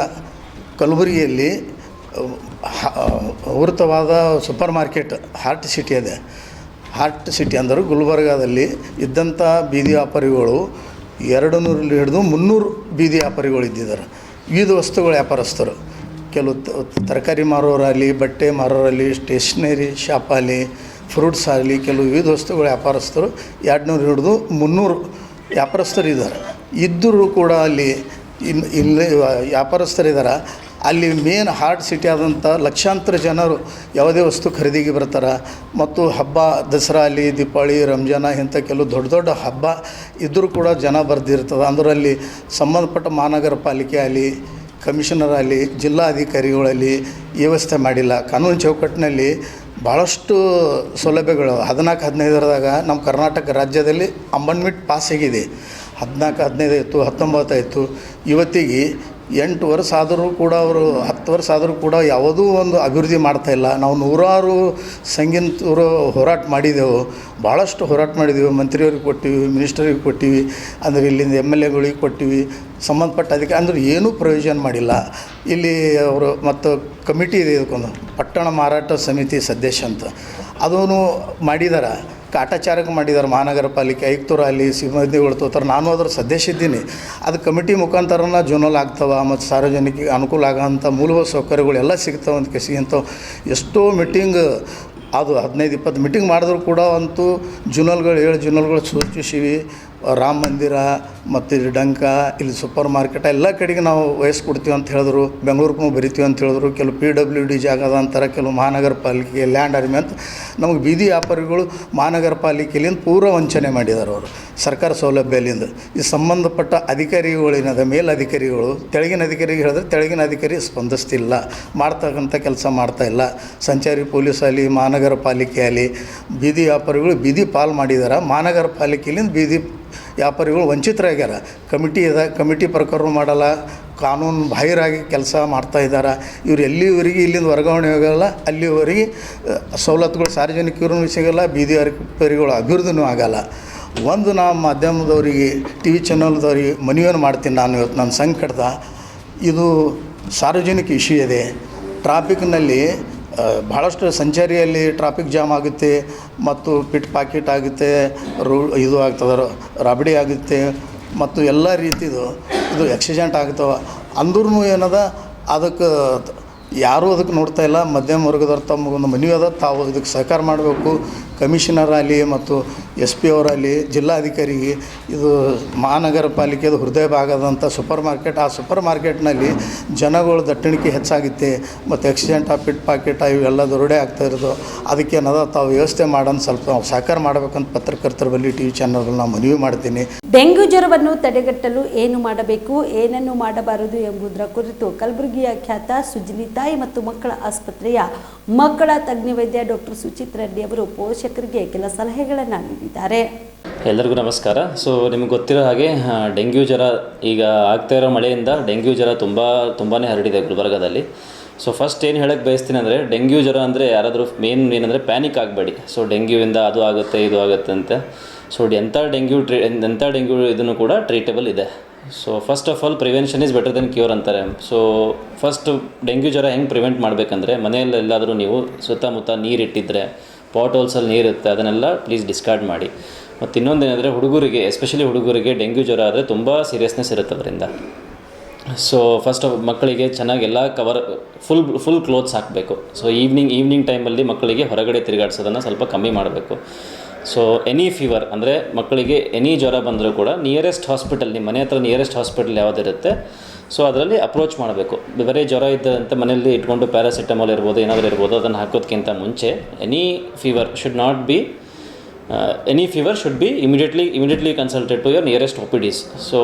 S6: ಕಲಬುರಗಿಯಲ್ಲಿ ವೃತ್ತವಾದ ಸೂಪರ್ ಮಾರ್ಕೆಟ್ ಹಾರ್ಟ್ ಸಿಟಿ ಇದೆ. ಹಾರ್ಟ್ ಸಿಟಿ ಅಂದರೆ ಗುಲ್ಬರ್ಗಾದಲ್ಲಿ ಇದ್ದಂಥ ಬೀದಿ ವ್ಯಾಪಾರಿಗಳು 200 ಹಿಡಿದು 300 ಬೀದಿ ವ್ಯಾಪಾರಿಗಳು ಇದ್ದಿದ್ದಾರೆ. ವಿವಿಧ ವಸ್ತುಗಳ ವ್ಯಾಪಾರಸ್ಥರು, ಕೆಲವು ತರಕಾರಿ ಮಾರೋರಲ್ಲಿ, ಬಟ್ಟೆ ಮಾರೋರಲ್ಲಿ, ಸ್ಟೇಷ್ನರಿ ಶಾಪಲ್ಲಿ, ಫ್ರೂಟ್ಸ್ ಆಗಲಿ, ಕೆಲವು ವಿವಿಧ ವಸ್ತುಗಳ ವ್ಯಾಪಾರಸ್ಥರು 200 ಹಿಡಿದು 300 ವ್ಯಾಪಾರಸ್ಥರು ಇದ್ದಾರೆ. ಇದ್ದರೂ ಕೂಡ ಅಲ್ಲಿ ಇಲ್ಲಿ ವ್ಯಾಪಾರಸ್ಥರಿದ್ದಾರೆ. ಅಲ್ಲಿ ಮೇನ್ ಹಾರ್ಟ್ ಸಿಟಿ ಆದಂಥ ಲಕ್ಷಾಂತರ ಜನರು ಯಾವುದೇ ವಸ್ತು ಖರೀದಿಗೆ ಬರ್ತಾರೆ. ಮತ್ತು ಹಬ್ಬ, ದಸರಾ ಅಲ್ಲಿ, ದೀಪಾವಳಿ, ರಂಜಾನ ಇಂಥ ಕೆಲವು ದೊಡ್ಡ ದೊಡ್ಡ ಹಬ್ಬ ಇದ್ದರೂ ಕೂಡ ಜನ ಬರ್ದಿರ್ತದೆ. ಅದರಲ್ಲಿ ಸಂಬಂಧಪಟ್ಟ ಮಹಾನಗರ ಪಾಲಿಕೆ ಆಗಲಿ, ಕಮಿಷನರ್ ಆಗಲಿ, ಜಿಲ್ಲಾಧಿಕಾರಿಗಳಲ್ಲಿ ವ್ಯವಸ್ಥೆ ಮಾಡಿಲ್ಲ. ಕಾನೂನು ಚೌಕಟ್ಟಿನಲ್ಲಿ ಭಾಳಷ್ಟು ಸೌಲಭ್ಯಗಳು 14-15ರದಾಗ ನಮ್ಮ ಕರ್ನಾಟಕ ರಾಜ್ಯದಲ್ಲಿ ಅಮೆಂಡ್ಮೆಂಟ್ ಪಾಸ್ ಆಗಿದೆ. 14-15 ಇತ್ತು, 19 ಆಯಿತು. ಇವತ್ತಿಗೆ 8 ವರ್ಷ ಆದರೂ ಕೂಡ ಅವರು 10 ವರ್ಷ ಆದರೂ ಕೂಡ ಯಾವುದೂ ಒಂದು ಅಭಿವೃದ್ಧಿ ಮಾಡ್ತಾಯಿಲ್ಲ. ನಾವು ನೂರಾರು ಸಂಗೀತರು ಹೋರಾಟ ಮಾಡಿದೆವು, ಭಾಳಷ್ಟು ಹೋರಾಟ ಮಾಡಿದೆವು. ಮಂತ್ರಿಯವ್ರಿಗೆ ಕೊಟ್ಟಿವಿ, ಮಿನಿಸ್ಟರಿಗೆ ಕೊಟ್ಟಿವಿ, ಅಂದರೆ ಇಲ್ಲಿಂದ MLAಗಳಿಗೆ ಕೊಟ್ಟಿವಿ, ಸಂಬಂಧಪಟ್ಟ ಅದಕ್ಕೆ ಅಂದ್ರೆ ಏನೂ ಪ್ರಯೋಜನ ಮಾಡಿಲ್ಲ. ಇಲ್ಲಿ ಅವರು ಮತ್ತು ಕಮಿಟಿ ಇದೆ, ಇದಕ್ಕೊಂದು ಪಟ್ಟಣ ಮಾರಾಟ ಸಮಿತಿ ಸದಸ್ಯ ಅಂತ ಅದೂ ಮಾಡಿದ್ದಾರೆ. ಕಾಟಾಚಾರಕ್ಕೆ ಮಾಡಿದ್ದಾರೆ. ಮಹಾನಗರ ಪಾಲಿಕೆ ಆಯುಕ್ತರು ಅಲ್ಲಿ ಸಿಬ್ಬಂದಿಗಳು ತೋತಾರೆ. ನಾನು ಅದರ ಸದಸ್ಯ ಇದ್ದೀನಿ. ಅದು ಕಮಿಟಿ ಮುಖಾಂತರನ ಜೋನಲ್ ಆಗ್ತವೆ ಮತ್ತು ಸಾರ್ವಜನಿಕರಿಗೆ ಅನುಕೂಲ ಆಗೋಂಥ ಮೂಲಭೂತ ಸೌಕರ್ಯಗಳೆಲ್ಲ ಸಿಗ್ತಾವೆ ಅಂತ ಕೇಸಿ ಇಂಥವು ಎಷ್ಟೋ ಮೀಟಿಂಗ್ ಅದು 15-20 ಮೀಟಿಂಗ್ ಮಾಡಿದ್ರು ಕೂಡ ಅಂತೂ ಜೂನಲ್ಗಳು 7 ಜೂನಲ್ಗಳು ಸೂಚಿಸಿವಿ. ರಾಮ ಮಂದಿರ ಮತ್ತು ಇಲ್ಲಿ ಡಂಕ, ಇಲ್ಲಿ ಸೂಪರ್ ಮಾರ್ಕೆಟ್ ಎಲ್ಲ ಕಡೆಗೆ ನಾವು ವಹಿಸ್ಕೊಡ್ತೀವಿ ಅಂತ ಹೇಳಿದ್ರು. ಬೆಂಗಳೂರಿಗೆ ಬರಿತೀವಿ ಅಂತ ಹೇಳಿದ್ರು. ಕೆಲವು PWD ಜಾಗದ ಅಂತಾರೆ, ಕೆಲವು ಮಹಾನಗರ ಪಾಲಿಕೆ ಲ್ಯಾಂಡ್ ಆರ್ಮಿ ಅಂತ ನಮಗೆ ಬೀದಿ ವ್ಯಾಪಾರಿಗಳು ಮಹಾನಗರ ಪಾಲಿಕೆಯಿಂದ ಪೂರ ವಂಚನೆ ಮಾಡಿದ್ದಾರೆ ಅವರು ಸರ್ಕಾರ ಸೌಲಭ್ಯದಿಂದ. ಈ ಸಂಬಂಧಪಟ್ಟ ಅಧಿಕಾರಿಗಳೇನದ ಮೇಲಧಿಕಾರಿಗಳು ತೆಳಗಿನ ಅಧಿಕಾರಿಗೆ ಹೇಳಿದ್ರೆ ತೆಳಗಿನ ಅಧಿಕಾರಿ ಸ್ಪಂದಿಸ್ತಿಲ್ಲ, ಮಾಡ್ತಕ್ಕಂಥ ಕೆಲಸ ಮಾಡ್ತಾಯಿಲ್ಲ. ಸಂಚಾರಿ ಪೊಲೀಸ್ ಆಗಲಿ, ಮಹಾನಗರ ಪಾಲಿಕೆ ಆಗಲಿ, ಬೀದಿ ವ್ಯಾಪಾರಿಗಳು ಬೀದಿ ಪಾಲು ಮಾಡಿದ್ದಾರೆ. ಮಹಾನಗರ ಪಾಲಿಕೆಯಿಂದ ಬೀದಿ ವ್ಯಾಪಾರಿಗಳು ವಂಚಿತರಾಗ್ಯಾರ. ಕಮಿಟಿ ಇದೆ, ಕಮಿಟಿ ಪ್ರಕಾರ ಮಾಡಲ್ಲ, ಕಾನೂನು ಬಾಹಿರಾಗಿ ಕೆಲಸ ಮಾಡ್ತಾಯಿದ್ದಾರೆ. ಇವ್ರು ಎಲ್ಲಿವರೆಗೆ ಇಲ್ಲಿಂದ ವರ್ಗಾವಣೆ ಆಗೋಲ್ಲ ಅಲ್ಲಿವರೆಗೆ ಸವಲತ್ತುಗಳು ಸಾರ್ವಜನಿಕರು ಸಿಗೋಲ್ಲ, ಬೀದಿ ವ್ಯಾಪಾರಿಗಳು ಅಭಿವೃದ್ಧಿನೂ ಆಗೋಲ್ಲ. ಒಂದು ನಾವು ಮಾಧ್ಯಮದವರಿಗೆ, TV ಚಾನಲ್ದವ್ರಿಗೆ ಮನವಿಯನ್ನು ಮಾಡ್ತೀನಿ ನಾನು ಇವತ್ತು ನನ್ನ ಸಂಕಟದ. ಇದು ಸಾರ್ವಜನಿಕ ಇಶ್ಯೂ ಇದೆ. ಟ್ರಾಫಿಕ್ನಲ್ಲಿ ಭಾಳಷ್ಟು ಸಂಚಾರಿಯಲ್ಲಿ ಟ್ರಾಫಿಕ್ ಜಾಮ್ ಆಗುತ್ತೆ ಮತ್ತು ಪಿಟ್ ಪಾಕೆಟ್ ಆಗುತ್ತೆ, ಇದು ಆಗ್ತದೆ, ರಾಬಡಿ ಆಗುತ್ತೆ ಮತ್ತು ಎಲ್ಲ ರೀತಿದು ಇದು ಆಕ್ಸಿಡೆಂಟ್ ಆಗ್ತವೆ. ಅಂದ್ರೂ ಏನದ ಅದಕ್ಕೆ ಯಾರೂ ಅದಕ್ಕೆ ನೋಡ್ತಾ ಇಲ್ಲ. ಮಧ್ಯಮ ವರ್ಗದವ್ರು ತಮಗೊಂದು ಮನವಿ ಅದ, ತಾವು ಇದಕ್ಕೆ ಸಹಕಾರ ಮಾಡಬೇಕು. ಕಮಿಷನರ್ ಆಗಲಿ ಮತ್ತು SP ಅವರಲ್ಲಿ, ಜಿಲ್ಲಾಧಿಕಾರಿಗೆ ಇದು ಮಹಾನಗರ ಪಾಲಿಕೆದು ಹೃದಯ ಭಾಗದಂಥ ಸೂಪರ್ ಮಾರ್ಕೆಟ್. ಆ ಸೂಪರ್ ಮಾರ್ಕೆಟ್ನಲ್ಲಿ ಜನಗಳು ದಟ್ಟಣಿಕೆ ಹೆಚ್ಚಾಗುತ್ತೆ ಮತ್ತು ಆಕ್ಸಿಡೆಂಟ್, ಪಿಟ್ ಪಾಕೆಟ್ ಇವೆಲ್ಲ ದೊರಡೆ ಆಗ್ತಾ ಇರೋದು. ಅದಕ್ಕೇನದ ತಾವು ವ್ಯವಸ್ಥೆ ಮಾಡೋದು ಸ್ವಲ್ಪ ನಾವು ಸಹಕಾರ ಮಾಡಬೇಕಂತ ಪತ್ರಕರ್ತರ ಬಳಿ TV ಚಾನಲ್ಗಳು ನಾನು ಮನವಿ ಮಾಡ್ತೀನಿ.
S1: ಡೆಂಗ್ಯೂ ಜ್ವರವನ್ನು ತಡೆಗಟ್ಟಲು ಏನು ಮಾಡಬೇಕು, ಏನನ್ನು ಮಾಡಬಾರದು ಎಂಬುದರ ಕುರಿತು ಕಲಬುರಗಿಯ ಖ್ಯಾತ ಸುಜನಿ ತಾಯಿ ಮತ್ತು ಮಕ್ಕಳ ಆಸ್ಪತ್ರೆಯ ಮಕ್ಕಳ ತಜ್ಞ ವೈದ್ಯ ಡಾಕ್ಟರ್ ಸುಚಿತ್ ರೆಡ್ಡಿ ಅವರು ಪೋಷಕರಿಗೆ ಕೆಲ ಸಲಹೆಗಳನ್ನು ನೀಡಿದ್ದಾರೆ.
S7: ಎಲ್ಲರಿಗೂ ನಮಸ್ಕಾರ. ಸೊ ನಿಮಗೆ ಗೊತ್ತಿರೋ ಹಾಗೆ ಡೆಂಗ್ಯೂ ಜ್ವರ ಈಗ ಆಗ್ತಾ ಇರೋ ಮಳೆಯಿಂದ ಡೆಂಗ್ಯೂ ಜ್ವರ ತುಂಬಾ ಹರಡಿದೆ ಗುಲ್ಬರ್ಗಾದಲ್ಲಿ. ಸೊ ಫಸ್ಟ್ ಏನು ಹೇಳಕ್ಕೆ ಬಯಸ್ತೀನಿ ಅಂದರೆ, ಡೆಂಗ್ಯೂ ಜ್ವರ ಅಂದರೆ ಯಾರಾದರೂ ಮೇನ್ ಏನಂದರೆ ಪ್ಯಾನಿಕ್ ಆಗಬೇಡಿ. ಸೊ ಡೆಂಗ್ಯೂವಿಂದ ಅದು ಆಗುತ್ತೆ ಇದು ಆಗುತ್ತೆ ಅಂತ. ಸೊ ಎಂಥ ಡೆಂಗ್ಯೂ ಇದನ್ನು ಕೂಡ ಟ್ರೀಟಬಲ್ ಇದೆ. So first of all prevention is better then cure ಅಂತಾರೆ. ಸೊ ಫಸ್ಟ್ ಡೆಂಗ್ಯೂ ಜ್ವರ ಹೆಂಗೆ ಪ್ರಿವೆಂಟ್ ಮಾಡಬೇಕಂದ್ರೆ, ಮನೆಯಲ್ಲೆಲ್ಲಾದರೂ ನೀವು ಸುತ್ತಮುತ್ತ ನೀರಿಟ್ಟಿದ್ರೆ, ಪಾಟ್ ಹೋಲ್ಸಲ್ಲಿ ನೀರಿರುತ್ತೆ, ಅದನ್ನೆಲ್ಲ ಪ್ಲೀಸ್ ಡಿಸ್ಕಾರ್ಡ್ ಮಾಡಿ. ಮತ್ತು ಇನ್ನೊಂದೇನೆಂದರೆ, ಹುಡುಗರಿಗೆ ಎಸ್ಪೆಷಲಿ ಹುಡುಗರಿಗೆ ಡೆಂಗ್ಯೂ ಜ್ವರ ಆದರೆ ತುಂಬ ಸೀರಿಯಸ್ನೆಸ್ ಇರುತ್ತೆ ಅದರಿಂದ. ಸೊ ಫಸ್ಟ್ ಮಕ್ಕಳಿಗೆ ಚೆನ್ನಾಗಿ ಎಲ್ಲ ಕವರ್ ಫುಲ್ ಕ್ಲೋತ್ಸ್ ಹಾಕಬೇಕು. ಸೊ ಈವ್ನಿಂಗ್ ಟೈಮಲ್ಲಿ ಮಕ್ಕಳಿಗೆ ಹೊರಗಡೆ ತಿರುಗಾಡ್ಸೋದನ್ನು ಸ್ವಲ್ಪ ಕಮ್ಮಿ ಮಾಡಬೇಕು. ಸೊ ಎನಿ ಫೀವರ್ ಅಂದರೆ ಮಕ್ಕಳಿಗೆ ಎನಿ ಜ್ವರ ಬಂದರೂ ಕೂಡ ನಿಯರೆಸ್ಟ್ ಹಾಸ್ಪಿಟಲ್, ನಿಮ್ಮ ಮನೆ ಹತ್ರ ನಿಯರೆಸ್ಟ್ ಹಾಸ್ಪಿಟಲ್ ಯಾವುದಿರುತ್ತೆ ಸೊ ಅದರಲ್ಲಿ ಅಪ್ರೋಚ್ ಮಾಡಬೇಕು. ಬರೀ ಜ್ವರ ಇದ್ದಂತೆ ಮನೆಯಲ್ಲಿ ಇಟ್ಕೊಂಡು ಪ್ಯಾರಾಸಿಟಮಾಲ್ ಇರ್ಬೋದು, ಏನಾದರೂ ಇರ್ಬೋದು, ಅದನ್ನು ಹಾಕೋದಕ್ಕಿಂತ ಮುಂಚೆ any fever should be immediately consulted to your nearest OPDs. So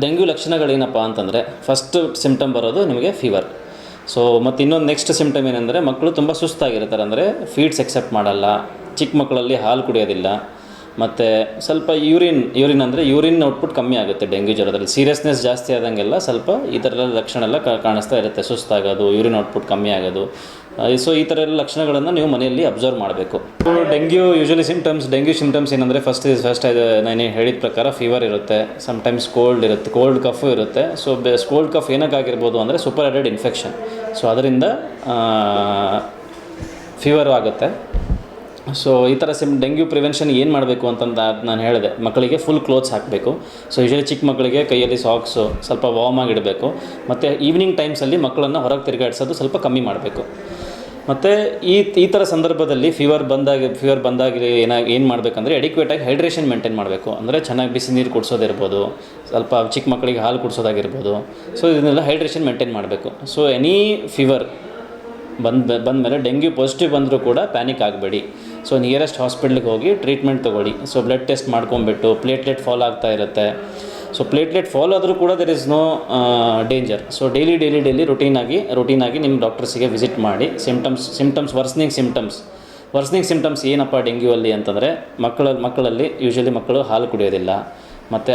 S7: dengue ಲಕ್ಷಣಗಳೇನಪ್ಪ ಅಂತಂದರೆ, ಫಸ್ಟ್ ಸಿಮ್ಟಮ್ ಬರೋದು ನಿಮಗೆ ಫೀವರ್. ಸೊ ಮತ್ತು ಇನ್ನೊಂದು ನೆಕ್ಸ್ಟ್ ಸಿಮ್ಟಮ್ ಏನಂದರೆ, ಮಕ್ಕಳು ತುಂಬ ಸುಸ್ತಾಗಿರ್ತಾರೆ, ಅಂದರೆ ಫೀಡ್ಸ್ ಎಕ್ಸೆಪ್ಟ್ ಮಾಡಲ್ಲ, ಚಿಕ್ಕ ಮಕ್ಕಳಲ್ಲಿ ಹಾಲು ಕುಡಿಯೋದಿಲ್ಲ, ಮತ್ತು ಸ್ವಲ್ಪ ಯೂರಿನ್ ಅಂದರೆ ಯೂರಿನ್ ಔಟ್ಪುಟ್ ಕಮ್ಮಿ ಆಗುತ್ತೆ ಡೆಂಗ್ಯೂ ಜ್ವರದಲ್ಲಿ. ಸೀರಿಯಸ್ನೆಸ್ ಜಾಸ್ತಿ ಆದಂಗೆಲ್ಲ ಸ್ವಲ್ಪ ಈ ಥರ ಲಕ್ಷಣ ಎಲ್ಲ ಕಾಣಿಸ್ತಾ ಇರುತ್ತೆ, ಸುಸ್ತಾಗೋದು, ಯೂರಿನ್ ಔಟ್ಪುಟ್ ಕಮ್ಮಿ ಆಗೋದು. ಸೊ ಈ ಥರ ಎಲ್ಲ ಲಕ್ಷಣಗಳನ್ನು ನೀವು ಮನೆಯಲ್ಲಿ ಅಬ್ಸರ್ವ್ ಮಾಡಬೇಕು. ಡೆಂಗ್ಯೂ ಡೆಂಗ್ಯೂ ಸಿಮ್ಟಮ್ಸ್ ಏನಂದರೆ, ಫಸ್ಟ್ ನಾನು ಹೇಳಿದ ಪ್ರಕಾರ ಫೀವರ್ ಇರುತ್ತೆ, ಸಮ್ಟೈಮ್ಸ್ ಕೋಲ್ಡ್ ಇರುತ್ತೆ, ಕೋಲ್ಡ್ ಕಫು ಇರುತ್ತೆ. ಸೊ ಕೋಲ್ಡ್ ಕಫ್ ಏನಕ್ಕಾಗಿರ್ಬೋದು ಅಂದರೆ ಸೂಪರ್ ಹೆಡೆಡ್ ಇನ್ಫೆಕ್ಷನ್. ಸೊ ಅದರಿಂದ ಫೀವರು ಆಗುತ್ತೆ. ಸೊ ಈ ಥರ ಡೆಂಗ್ಯೂ ಪ್ರಿವೆನ್ಷನ್ ಏನು ಮಾಡಬೇಕು ಅಂತಂದು ನಾನು ಹೇಳಿದೆ, ಮಕ್ಕಳಿಗೆ ಫುಲ್ ಕ್ಲೋತ್ಸ್ ಹಾಕಬೇಕು. ಸೊ ಯೂಶಲಿ ಚಿಕ್ಕ ಮಕ್ಕಳಿಗೆ ಕೈಯಲ್ಲಿ ಸಾಕ್ಸು ಸ್ವಲ್ಪ ವಾರ್ಮ್ ಆಗಿಡಬೇಕು. ಮತ್ತು ಈವ್ನಿಂಗ್ ಟೈಮ್ಸಲ್ಲಿ ಮಕ್ಕಳನ್ನು ಹೊರಗೆ ತಿರುಗಾಡಿಸೋದು ಸ್ವಲ್ಪ ಕಮ್ಮಿ ಮಾಡಬೇಕು. ಮತ್ತು ಈ ಥರ ಸಂದರ್ಭದಲ್ಲಿ ಫೀವರ್ ಬಂದಾಗಿ ಏನು ಮಾಡಬೇಕಂದ್ರೆ ಎಡಿಕ್ವೇಟಾಗಿ ಹೈಡ್ರೇಷನ್ ಮೇಂಟೈನ್ ಮಾಡಬೇಕು. ಅಂದರೆ ಚೆನ್ನಾಗಿ ಬಿಸಿ ನೀರು ಕುಡಿಸೋದಿರ್ಬೋದು, ಸ್ವಲ್ಪ ಚಿಕ್ಕ ಮಕ್ಕಳಿಗೆ ಹಾಲು ಕುಡಿಸೋದಾಗಿರ್ಬೋದು. ಸೊ ಇದನ್ನೆಲ್ಲ ಹೈಡ್ರೇಷನ್ ಮೇಂಟೈನ್ ಮಾಡಬೇಕು. ಸೊ ಎನಿ ಫೀವರ್ ಬಂದಮೇಲೆ ಡೆಂಗ್ಯೂ ಪಾಸಿಟಿವ್ ಬಂದರೂ ಕೂಡ ಪ್ಯಾನಿಕ್ ಆಗಬೇಡಿ. ಸೊ ನಿಯರೆಸ್ಟ್ ಹಾಸ್ಪಿಟ್ಲಿಗೆ ಹೋಗಿ ಟ್ರೀಟ್ಮೆಂಟ್ ತೊಗೊಳ್ಳಿ. ಸೊ ಬ್ಲಡ್ ಟೆಸ್ಟ್ ಮಾಡ್ಕೊಂಬಿಟ್ಟು ಪ್ಲೇಟ್ಲೆಟ್ ಫಾಲ್ ಆಗ್ತಾ ಇರುತ್ತೆ. ಸೊ ಪ್ಲೇಟ್ಲೆಟ್ ಫಾಲ್ ಆದರೂ ಕೂಡ there is no danger. So daily ರುಟೀನಾಗಿ ನಿಮ್ಮ ಡಾಕ್ಟರ್ಸಿಗೆ ವಿಸಿಟ್ ಮಾಡಿ. ಸಿಮ್ಟಮ್ಸ್ ವರ್ಸ್ನಿಂಗ್ ಸಿಮ್ಟಮ್ಸ್ ಏನಪ್ಪ ಡೆಂಗ್ಯೂ ಅಲ್ಲಿ ಅಂತಂದರೆ ಮಕ್ಕಳಲ್ಲಿ ಯೂಶಲಿ ಮಕ್ಕಳು ಹಾಲು ಕುಡಿಯೋದಿಲ್ಲ, ಮತ್ತು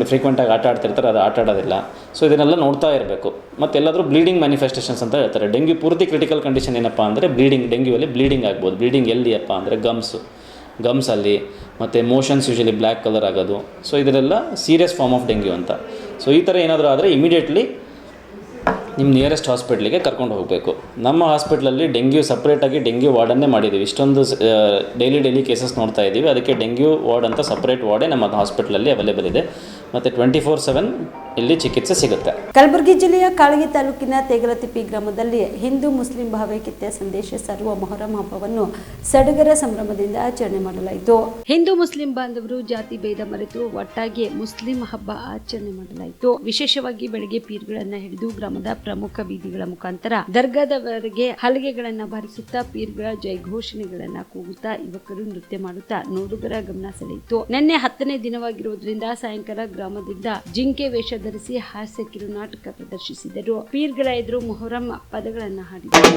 S7: ಫ್ರೀಕ್ವೆಂಟಾಗಿ ಆಟ ಆಡ್ತಿರ್ತಾರೆ, ಅದು ಆಟ ಆಡೋದಿಲ್ಲ. ಸೊ ಇದನ್ನೆಲ್ಲ ನೋಡ್ತಾ ಇರಬೇಕು. ಮತ್ತು ಎಲ್ಲಾದರೂ ಬ್ಲೀಡಿಂಗ್ ಮ್ಯಾನಿಫೆಸ್ಟೇಷನ್ಸ್ ಅಂತ ಹೇಳ್ತಾರೆ. ಡೆಂಗ್ಯೂ ಪೂರ್ತಿ ಕ್ರಿಟಿಕಲ್ ಕಂಡೀಷನ್ ಏನಪ್ಪ ಅಂದರೆ ಡೆಂಗ್ಯೂಯಲ್ಲಿ ಬ್ಲೀಡಿಂಗ್ ಆಗ್ಬೋದು. ಬ್ಲೀಡಿಂಗ್ ಎಲ್ಲಿಯಪ್ಪ ಅಂದರೆ ಗಮ್ಸಲ್ಲಿ, ಮತ್ತು ಮೋಷನ್ಸ್ ಯೂಶಲಿ ಬ್ಲ್ಯಾಕ್ ಕಲರ್ ಆಗೋದು. ಸೊ ಇದರೆಲ್ಲ ಸೀರಿಯಸ್ ಫಾರ್ಮ್ ಆಫ್ ಡೆಂಗ್ಯೂ ಅಂತ. ಸೊ ಈ ಥರ ಏನಾದರೂ ಆದರೆ ಇಮಿಡಿಯೇಟ್ಲಿ ನಿಮ್ಮ ನಿಯರೆಸ್ಟ್ ಹಾಸ್ಪಿಟ್ಲಿಗೆ ಕರ್ಕೊಂಡು ಹೋಗಬೇಕು. ನಮ್ಮ ಹಾಸ್ಪಿಟ್ಲಲ್ಲಿ ಸಪ್ರೇಟಾಗಿ ಡೆಂಗ್ಯೂ ವಾರ್ಡನ್ನೇ ಮಾಡಿದ್ದೀವಿ. ಇಷ್ಟೊಂದು ಡೈಲಿ ಕೇಸಸ್ ನೋಡ್ತಾ ಇದ್ದೀವಿ. ಅದಕ್ಕೆ ಡೆಂಗ್ಯೂ ವಾರ್ಡ್ ಅಂತ ಸಪ್ರೇಟ್ ವಾರ್ಡೇ ನಮ್ಮ ಹಾಸ್ಪಿಟ್ಲಲ್ಲಿ ಅವೈಲೇಬಲ್ ಇದೆ. ಮತ್ತು 24/7 ಇಲ್ಲಿ ಚಿಕಿತ್ಸೆ ಸಿಗುತ್ತೆ.
S1: ಕಲಬುರಗಿ ಜಿಲ್ಲೆಯ ಕಾಳಗಿ ತಾಲೂಕಿನ ತೇಗಲತಿಪ್ಪಿ ಗ್ರಾಮದಲ್ಲಿ ಹಿಂದೂ ಮುಸ್ಲಿಂ ಭಾವೈಕ್ಯತೆಯ ಸಂದೇಶ ಸಾರುವ ಮೊಹರಂ ಹಬ್ಬವನ್ನು ಸಡಗರ ಸಂಭ್ರಮದಿಂದ ಆಚರಣೆ ಮಾಡಲಾಯಿತು. ಹಿಂದೂ ಮುಸ್ಲಿಂ ಬಾಂಧವರು ಜಾತಿ ಭೇದ ಮರೆತು ಒಟ್ಟಾಗಿ ಮುಸ್ಲಿಂ ಹಬ್ಬ ಆಚರಣೆ ಮಾಡಲಾಯಿತು. ವಿಶೇಷವಾಗಿ ಬೆಳಗ್ಗೆ ಪೀರ್ಗಳನ್ನ ಹಿಡಿದು ಗ್ರಾಮದ ಪ್ರಮುಖ ಬೀದಿಗಳ ಮುಖಾಂತರ ದರ್ಗಾದವರೆಗೆ ಹಲಗೆಗಳನ್ನ ಬಾರಿಸುತ್ತಾ ಪೀರ್ಗಳ ಜಯಘೋಷಣೆಗಳನ್ನ ಕೂಗುತ್ತಾ ಯುವಕರು ನೃತ್ಯ ಮಾಡುತ್ತಾ ನೋಡುಗರ ಗಮನ ಸೆಳೆಯಿತು. ನಿನ್ನೆ 10ನೇ ದಿನವಾಗಿರುವುದರಿಂದ ಸಾಯಂಕಾಲ ಗ್ರಾಮದಿಂದ ಜಿಂಕೆ ವೇಷ ಧರಿಸಿ ಹಾಸ್ಯ ಕಿರು ನಾಟಕ ಪ್ರದರ್ಶಿಸಿದರು. ಪೀರ್ಗಳ ಎದುರು ಮೊಹರಂ ಪದಗಳನ್ನು ಹಾಡಿದರು.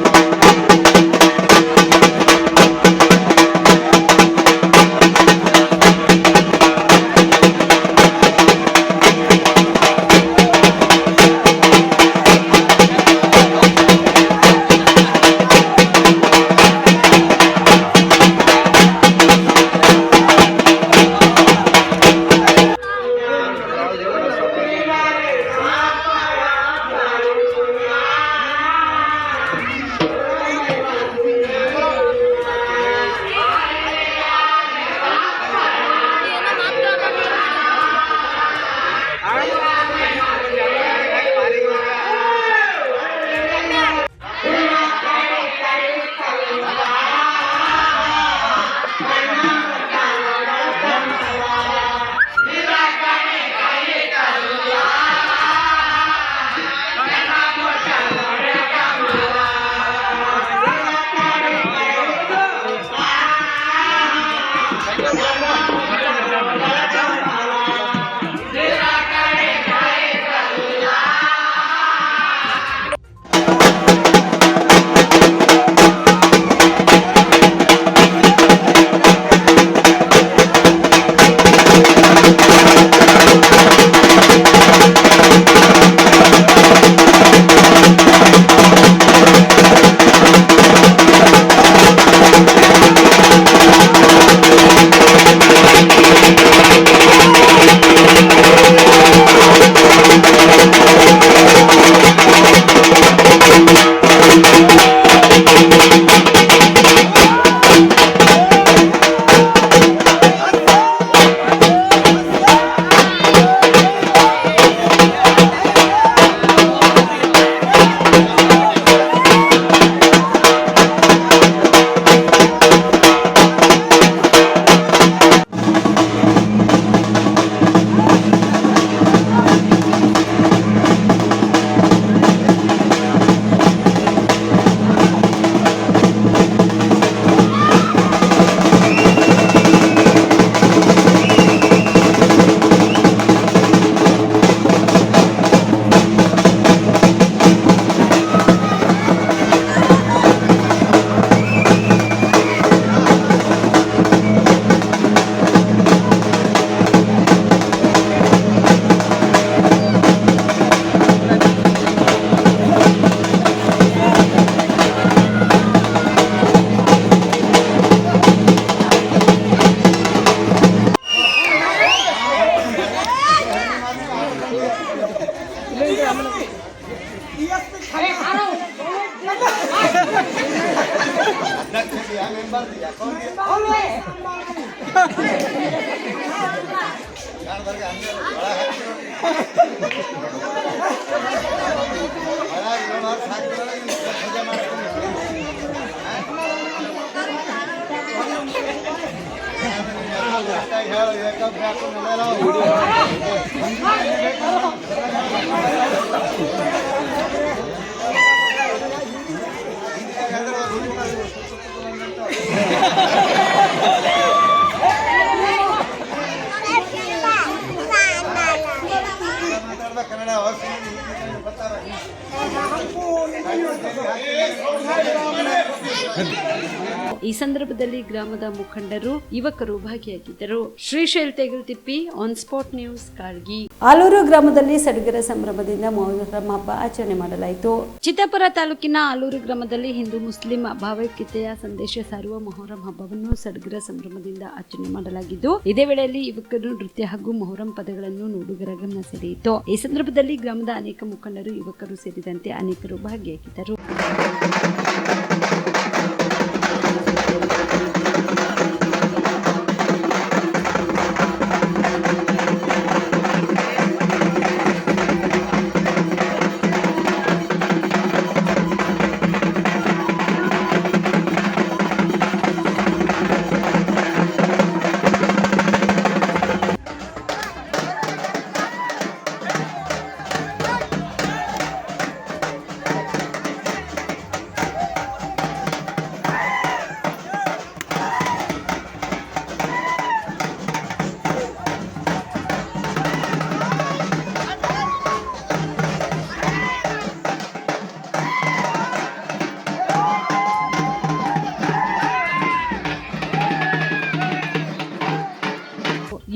S1: ಈ ಸಂದರ್ಭದಲ್ಲಿ ಗ್ರಾಮದ ಮುಖಂಡರು ಯುವಕರು ಭಾಗಿಯಾಗಿದ್ದರು. Shrishail Tegaltippi, on spot news, Kalgi. Aluru ಗ್ರಾಮದಲ್ಲಿ ಸಡಗರ ಸಂಭ್ರಮದಿಂದ ಮೊಹರಂ ಹಬ್ಬ ಆಚರಣೆ ಮಾಡಲಾಯಿತು. ಚಿತ್ತಾಪುರ ತಾಲೂಕಿನ ಆಲೂರು ಗ್ರಾಮದಲ್ಲಿ ಹಿಂದೂ ಮುಸ್ಲಿಂ ಭಾವೈಕ್ಯತೆಯ ಸಂದೇಶ ಸಾರುವ ಮೊಹರಂ ಹಬ್ಬವನ್ನು ಸಡಗರ ಸಂಭ್ರಮದಿಂದ ಆಚರಣೆ ಮಾಡಲಾಗಿದ್ದು, ಇದೇ ವೇಳೆಯಲ್ಲಿ ಯುವಕರು ನೃತ್ಯ ಹಾಗೂ ಮೊಹರಂ ಪದಗಳನ್ನು ನೋಡುಗರ ಗಮನ ಸೆಳೆಯಿತು. ಈ ಸಂದರ್ಭದಲ್ಲಿ ಗ್ರಾಮದ ಅನೇಕ ಮುಖಂಡರು, ಯುವಕರು ಸೇರಿದಂತೆ ಅನೇಕರು ಭಾಗಿಯಾಗಿದ್ದರು.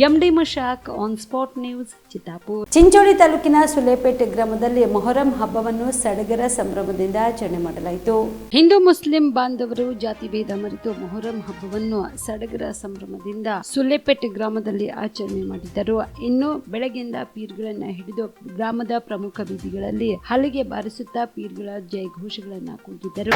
S1: MD Mushak, on spot news, Chittapur. Chincholi ತಾಲೂಕಿನ ಸುಲೇಪೇಟೆ ಗ್ರಾಮದಲ್ಲಿ ಮೊಹರಂ ಹಬ್ಬವನ್ನು ಸಡಗರ ಸಂಭ್ರಮದಿಂದ ಆಚರಣೆ ಮಾಡಲಾಯಿತು. ಹಿಂದೂ ಮುಸ್ಲಿಂ ಬಾಂಧವರು ಜಾತಿ ಭೇದ ಮರೆತು ಮೊಹರಂ ಹಬ್ಬವನ್ನು ಸಡಗರ ಸಂಭ್ರಮದಿಂದ ಸುಲೇಪೇಟೆ ಗ್ರಾಮದಲ್ಲಿ ಆಚರಣೆ ಮಾಡಿದ್ದರು. ಇನ್ನು ಬೆಳಗ್ಗೆಯಿಂದ ಪೀರ್ಗಳನ್ನ ಹಿಡಿದು ಗ್ರಾಮದ ಪ್ರಮುಖ ಬೀದಿಗಳಲ್ಲಿ ಹಲಿಗೆ ಬಾರಿಸುತ್ತಾ ಪೀರ್ಗಳ ಜಯ ಘೋಷಗಳನ್ನ ಕೂಗಿದ್ದರು.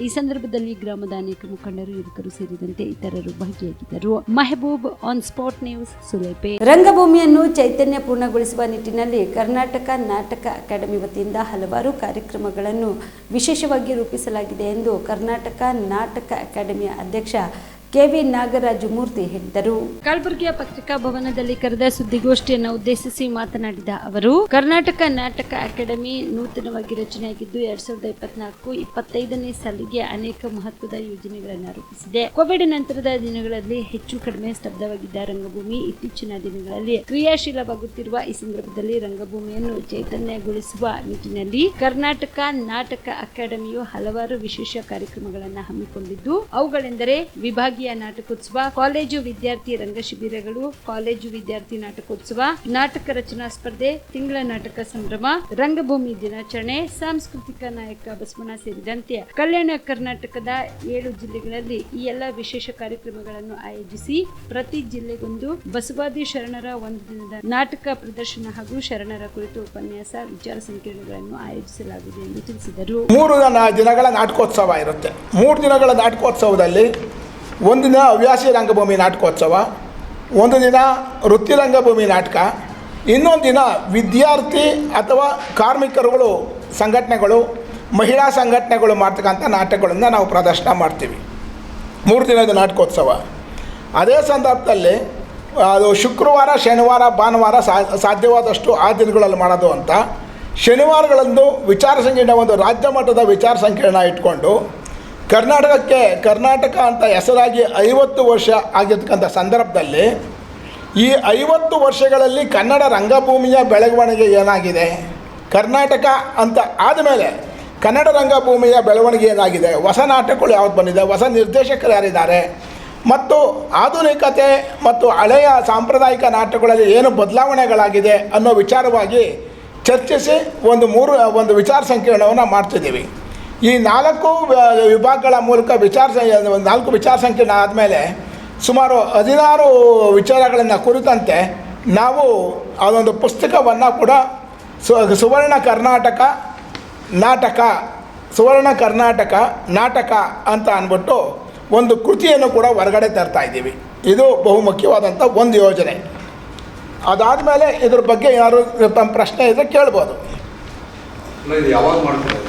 S1: ಈ ಸಂದರ್ಭದಲ್ಲಿ ಗ್ರಾಮದ ಅನೇಕ ಮುಖಂಡರು, ಯುವಕರು ಸೇರಿದಂತೆ ಇತರರು ಭಾಗಿಯಾಗಿದ್ದರು. Mehboob, on spot news, Sulepet. ರಂಗಭೂಮಿಯನ್ನು ಚೈತನ್ಯ ಪೂರ್ಣಗೊಳಿಸುವ ನಿಟ್ಟಿನಲ್ಲಿ ಕರ್ನಾಟಕ ನಾಟಕ ಅಕಾಡೆಮಿ ವತಿಯಿಂದ ಹಲವಾರು ಕಾರ್ಯಕ್ರಮಗಳನ್ನು ವಿಶೇಷವಾಗಿ ರೂಪಿಸಲಾಗಿದೆ ಎಂದು ಕರ್ನಾಟಕ ನಾಟಕ ಅಕಾಡೆಮಿಯ ಅಧ್ಯಕ್ಷ ಕೆವಿ ನಾಗರಾಜು ಮೂರ್ತಿ ಹೇಳಿದರು. ಕಲಬುರಗಿಯ ಪತ್ರಿಕಾ ಭವನದಲ್ಲಿ ಕರೆದ ಸುದ್ದಿಗೋಷ್ಠಿಯನ್ನು ಉದ್ದೇಶಿಸಿ ಮಾತನಾಡಿದ ಅವರು, ಕರ್ನಾಟಕ ನಾಟಕ ಅಕಾಡೆಮಿ ನೂತನವಾಗಿ ರಚನೆಯಾಗಿದ್ದು 2024-25ನೇ ಸಾಲಿಗೆ ಅನೇಕ ಮಹತ್ವದ ಯೋಜನೆಗಳನ್ನು ರೂಪಿಸಿದೆ. ಕೋವಿಡ್ ನಂತರದ ದಿನಗಳಲ್ಲಿ ಹೆಚ್ಚು ಕಡಿಮೆ ಸ್ತಬ್ಧವಾಗಿದ್ದ ರಂಗಭೂಮಿ ಇತ್ತೀಚಿನ ದಿನಗಳಲ್ಲಿ ಕ್ರಿಯಾಶೀಲವಾಗುತ್ತಿರುವ ಈ ಸಂದರ್ಭದಲ್ಲಿ ರಂಗಭೂಮಿಯನ್ನು ಚೈತನ್ಯಗೊಳಿಸುವ ನಿಟ್ಟಿನಲ್ಲಿ ಕರ್ನಾಟಕ ನಾಟಕ ಅಕಾಡೆಮಿಯು ಹಲವಾರು ವಿಶೇಷ ಕಾರ್ಯಕ್ರಮಗಳನ್ನು ಹಮ್ಮಿಕೊಂಡಿದ್ದು, ಅವುಗಳೆಂದರೆ ವಿಭಾಗೀಯ ನಾಟಕೋತ್ಸವ, ಕಾಲೇಜು ವಿದ್ಯಾರ್ಥಿ ರಂಗ ಶಿಬಿರಗಳು, ಕಾಲೇಜು ವಿದ್ಯಾರ್ಥಿ ನಾಟಕೋತ್ಸವ, ನಾಟಕ ರಚನಾ ಸ್ಪರ್ಧೆ, ತಿಂಗಳ ನಾಟಕ ಸಂಭ್ರಮ, ರಂಗಭೂಮಿ ದಿನಾಚರಣೆ, ಸಾಂಸ್ಕೃತಿಕ ನಾಯಕ ಬಸವಣ್ಣ ಸೇರಿದಂತೆ ಕಲ್ಯಾಣ ಕರ್ನಾಟಕದ 7 ಜಿಲ್ಲೆಗಳಲ್ಲಿ ಈ ಎಲ್ಲ ವಿಶೇಷ ಕಾರ್ಯಕ್ರಮಗಳನ್ನು ಆಯೋಜಿಸಿ ಪ್ರತಿ ಜಿಲ್ಲೆಗೊಂದು ಬಸವಾದಿ ಶರಣರ ಒಂದು ದಿನದ ನಾಟಕ ಪ್ರದರ್ಶನ ಹಾಗೂ ಶರಣರ ಕುರಿತು ಉಪನ್ಯಾಸ, ವಿಚಾರ ಸಂಕಿರಣಗಳನ್ನು ಆಯೋಜಿಸಲಾಗಿದೆ ಎಂದು ತಿಳಿಸಿದರು.
S8: 3 ದಿನಗಳ ನಾಟಕೋತ್ಸವ ಇರುತ್ತೆ. 3 ದಿನಗಳ ನಾಟಕೋತ್ಸವದಲ್ಲಿ ಒಂದು ದಿನ ಹವ್ಯಾಸಿ ರಂಗಭೂಮಿ ನಾಟಕೋತ್ಸವ, ಒಂದು ದಿನ ವೃತ್ತಿ ರಂಗಭೂಮಿ ನಾಟಕ, ಇನ್ನೊಂದು ದಿನ ವಿದ್ಯಾರ್ಥಿ ಅಥವಾ ಕಾರ್ಮಿಕರುಗಳು ಸಂಘಟನೆಗಳು, ಮಹಿಳಾ ಸಂಘಟನೆಗಳು ಮಾಡ್ತಕ್ಕಂಥ ನಾಟಕಗಳನ್ನು ನಾವು ಪ್ರದರ್ಶನ ಮಾಡ್ತೀವಿ. 3 ದಿನದ ನಾಟಕೋತ್ಸವ. ಅದೇ ಸಂದರ್ಭದಲ್ಲಿ ಅದು ಶುಕ್ರವಾರ, ಶನಿವಾರ, ಭಾನುವಾರ ಸಾಧ್ಯವಾದಷ್ಟು ಆ ದಿನಗಳಲ್ಲಿ ಮಾಡೋದು ಅಂತ ಶನಿವಾರಗಳಂದು ವಿಚಾರ ಸಂಕಿರಣ, ಒಂದು ರಾಜ್ಯ ಮಟ್ಟದ ವಿಚಾರ ಸಂಕಿರಣ ಇಟ್ಕೊಂಡು ಕರ್ನಾಟಕ ಅಂತ ಹೆಸರಾಗಿ 50 ವರ್ಷ ಆಗಿರ್ತಕ್ಕಂಥ ಸಂದರ್ಭದಲ್ಲಿ ಈ 50 ವರ್ಷಗಳಲ್ಲಿ ಕನ್ನಡ ರಂಗಭೂಮಿಯ ಬೆಳವಣಿಗೆ ಏನಾಗಿದೆ, ಕರ್ನಾಟಕ ಅಂತ ಆದಮೇಲೆ ಕನ್ನಡ ರಂಗಭೂಮಿಯ ಬೆಳವಣಿಗೆ ಏನಾಗಿದೆ, ಹೊಸ ನಾಟಕಗಳು ಯಾವ್ದು ಬಂದಿದೆ, ಹೊಸ ನಿರ್ದೇಶಕರು ಯಾರಿದ್ದಾರೆ, ಮತ್ತು ಆಧುನಿಕತೆ ಮತ್ತು ಹಳೆಯ ಸಾಂಪ್ರದಾಯಿಕ ನಾಟಕಗಳಲ್ಲಿ ಏನು ಬದಲಾವಣೆಗಳಾಗಿದೆ ಅನ್ನೋ ವಿಚಾರವಾಗಿ ಚರ್ಚಿಸಿ ಒಂದು ವಿಚಾರ ಸಂಕಿರಣವನ್ನು ಮಾಡ್ತಿದ್ದೀವಿ. ಈ 4 ವಿಭಾಗಗಳ ಮೂಲಕ 4 ವಿಚಾರ ಸಂಕಿರಣ ಆದಮೇಲೆ ಸುಮಾರು 16 ವಿಚಾರಗಳನ್ನು ಕುರಿತಂತೆ ನಾವು ಅದೊಂದು ಪುಸ್ತಕವನ್ನು ಕೂಡ ಸುವರ್ಣ ಕರ್ನಾಟಕ ನಾಟಕ ಅಂತ ಅಂದ್ಬಿಟ್ಟು ಒಂದು ಕೃತಿಯನ್ನು ಕೂಡ ಹೊರಗಡೆ ತರ್ತಾ ಇದ್ದೀವಿ. ಇದು ಬಹುಮುಖ್ಯವಾದಂಥ ಒಂದು ಯೋಜನೆ. ಅದಾದಮೇಲೆ ಇದ್ರ ಬಗ್ಗೆ ಯಾರು ತಮ್ಮ ಪ್ರಶ್ನೆ ಇದ್ದರೆ ಕೇಳ್ಬೋದು.
S9: ಯಾವಾಗ ಮಾಡ್ತಾರೆ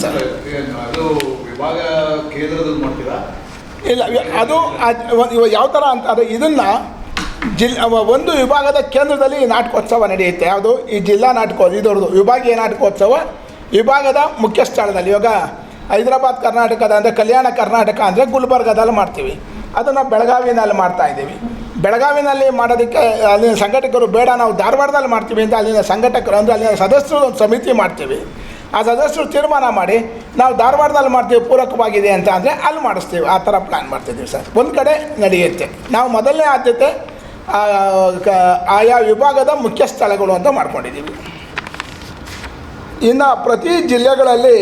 S8: ಸರ್?
S9: ಅದು ವಿಭಾಗ ಕೇಂದ್ರದಲ್ಲಿ ಮಾಡ್ತೀರಾ?
S8: ಇಲ್ಲ, ಅದು ಯಾವ ಥರ ಅಂತ ಅಂದರೆ ಇದನ್ನು ಒಂದು ವಿಭಾಗದ ಕೇಂದ್ರದಲ್ಲಿ ನಾಟಕೋತ್ಸವ ನಡೆಯುತ್ತೆ. ಯಾವುದು ಈ ಜಿಲ್ಲಾ ಇದರದ್ದು ವಿಭಾಗೀಯ ನಾಟಕೋತ್ಸವ ವಿಭಾಗದ ಮುಖ್ಯ ಸ್ಥಳದಲ್ಲಿ. ಇವಾಗ ಹೈದರಾಬಾದ್ ಕರ್ನಾಟಕದ ಅಂದರೆ ಕಲ್ಯಾಣ ಕರ್ನಾಟಕ ಅಂದರೆ ಗುಲ್ಬರ್ಗದಲ್ಲಿ ಮಾಡ್ತೀವಿ. ಅದನ್ನು ಬೆಳಗಾವಿನಲ್ಲಿ ಮಾಡ್ತಾಯಿದ್ದೀವಿ. ಬೆಳಗಾವಿನಲ್ಲಿ ಮಾಡೋದಕ್ಕೆ ಅಲ್ಲಿನ ಸಂಘಟಕರು ಬೇಡ, ನಾವು ಧಾರವಾಡದಲ್ಲಿ ಮಾಡ್ತೀವಿ ಅಂತ ಅಲ್ಲಿನ ಸಂಘಟಕರು ಅಂದರೆ ಅಲ್ಲಿನ ಸದಸ್ಯರು ಒಂದು ಸಮಿತಿ ಮಾಡ್ತೀವಿ. ಆ ಸದಸ್ಯರು ತೀರ್ಮಾನ ಮಾಡಿ ನಾವು ಧಾರವಾಡದಲ್ಲಿ ಮಾಡ್ತೀವಿ ಪೂರಕವಾಗಿದೆ ಅಂತ ಅಂದರೆ ಅಲ್ಲಿ ಮಾಡಿಸ್ತೀವಿ. ಆ ಥರ ಪ್ಲ್ಯಾನ್ ಮಾಡ್ತಿದ್ದೀವಿ ಸರ್. ಒಂದು ಕಡೆ ನಡೆಯುತ್ತೆ. ನಾವು ಮೊದಲನೇ ಆದ್ಯತೆ ಆಯಾ ವಿಭಾಗದ ಮುಖ್ಯ ಸ್ಥಳಗಳು ಅಂತ ಮಾಡ್ಕೊಂಡಿದ್ದೀವಿ. ಇನ್ನು ಪ್ರತಿ ಜಿಲ್ಲೆಗಳಲ್ಲಿ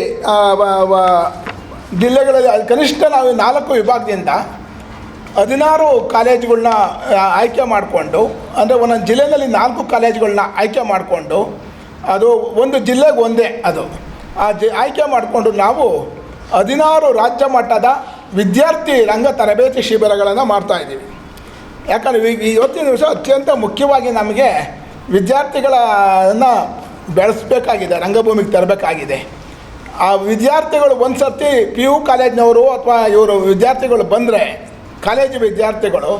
S8: ಕನಿಷ್ಠ ನಾವು 4 ವಿಭಾಗದಿಂದ 16 ಕಾಲೇಜುಗಳನ್ನ ಆಯ್ಕೆ ಮಾಡಿಕೊಂಡು, ಅಂದರೆ ಒಂದೊಂದು ಜಿಲ್ಲೆಯಲ್ಲಿ 4 ಕಾಲೇಜುಗಳನ್ನ ಆಯ್ಕೆ ಮಾಡಿಕೊಂಡು, ಅದು ಒಂದು ಜಿಲ್ಲೆಗೆ ಒಂದೇ ಅದು ಆಯ್ಕೆ ಮಾಡಿಕೊಂಡು ನಾವು 16 ರಾಜ್ಯ ಮಟ್ಟದ ವಿದ್ಯಾರ್ಥಿ ರಂಗ ತರಬೇತಿ ಶಿಬಿರಗಳನ್ನು ಮಾಡ್ತಾಯಿದ್ದೀವಿ. ಯಾಕಂದರೆ ಇವತ್ತಿನ ದಿವಸ ಅತ್ಯಂತ ಮುಖ್ಯವಾಗಿ ನಮಗೆ ವಿದ್ಯಾರ್ಥಿಗಳನ್ನು ಬೆಳೆಸಬೇಕಾಗಿದೆ, ರಂಗಭೂಮಿಗೆ ತರಬೇಕಾಗಿದೆ. ಆ ವಿದ್ಯಾರ್ಥಿಗಳು ಒಂದು ಸರ್ತಿ PU ಕಾಲೇಜಿನವರು ಅಥವಾ ಇವರು ವಿದ್ಯಾರ್ಥಿಗಳು ಬಂದರೆ, ಕಾಲೇಜು ವಿದ್ಯಾರ್ಥಿಗಳು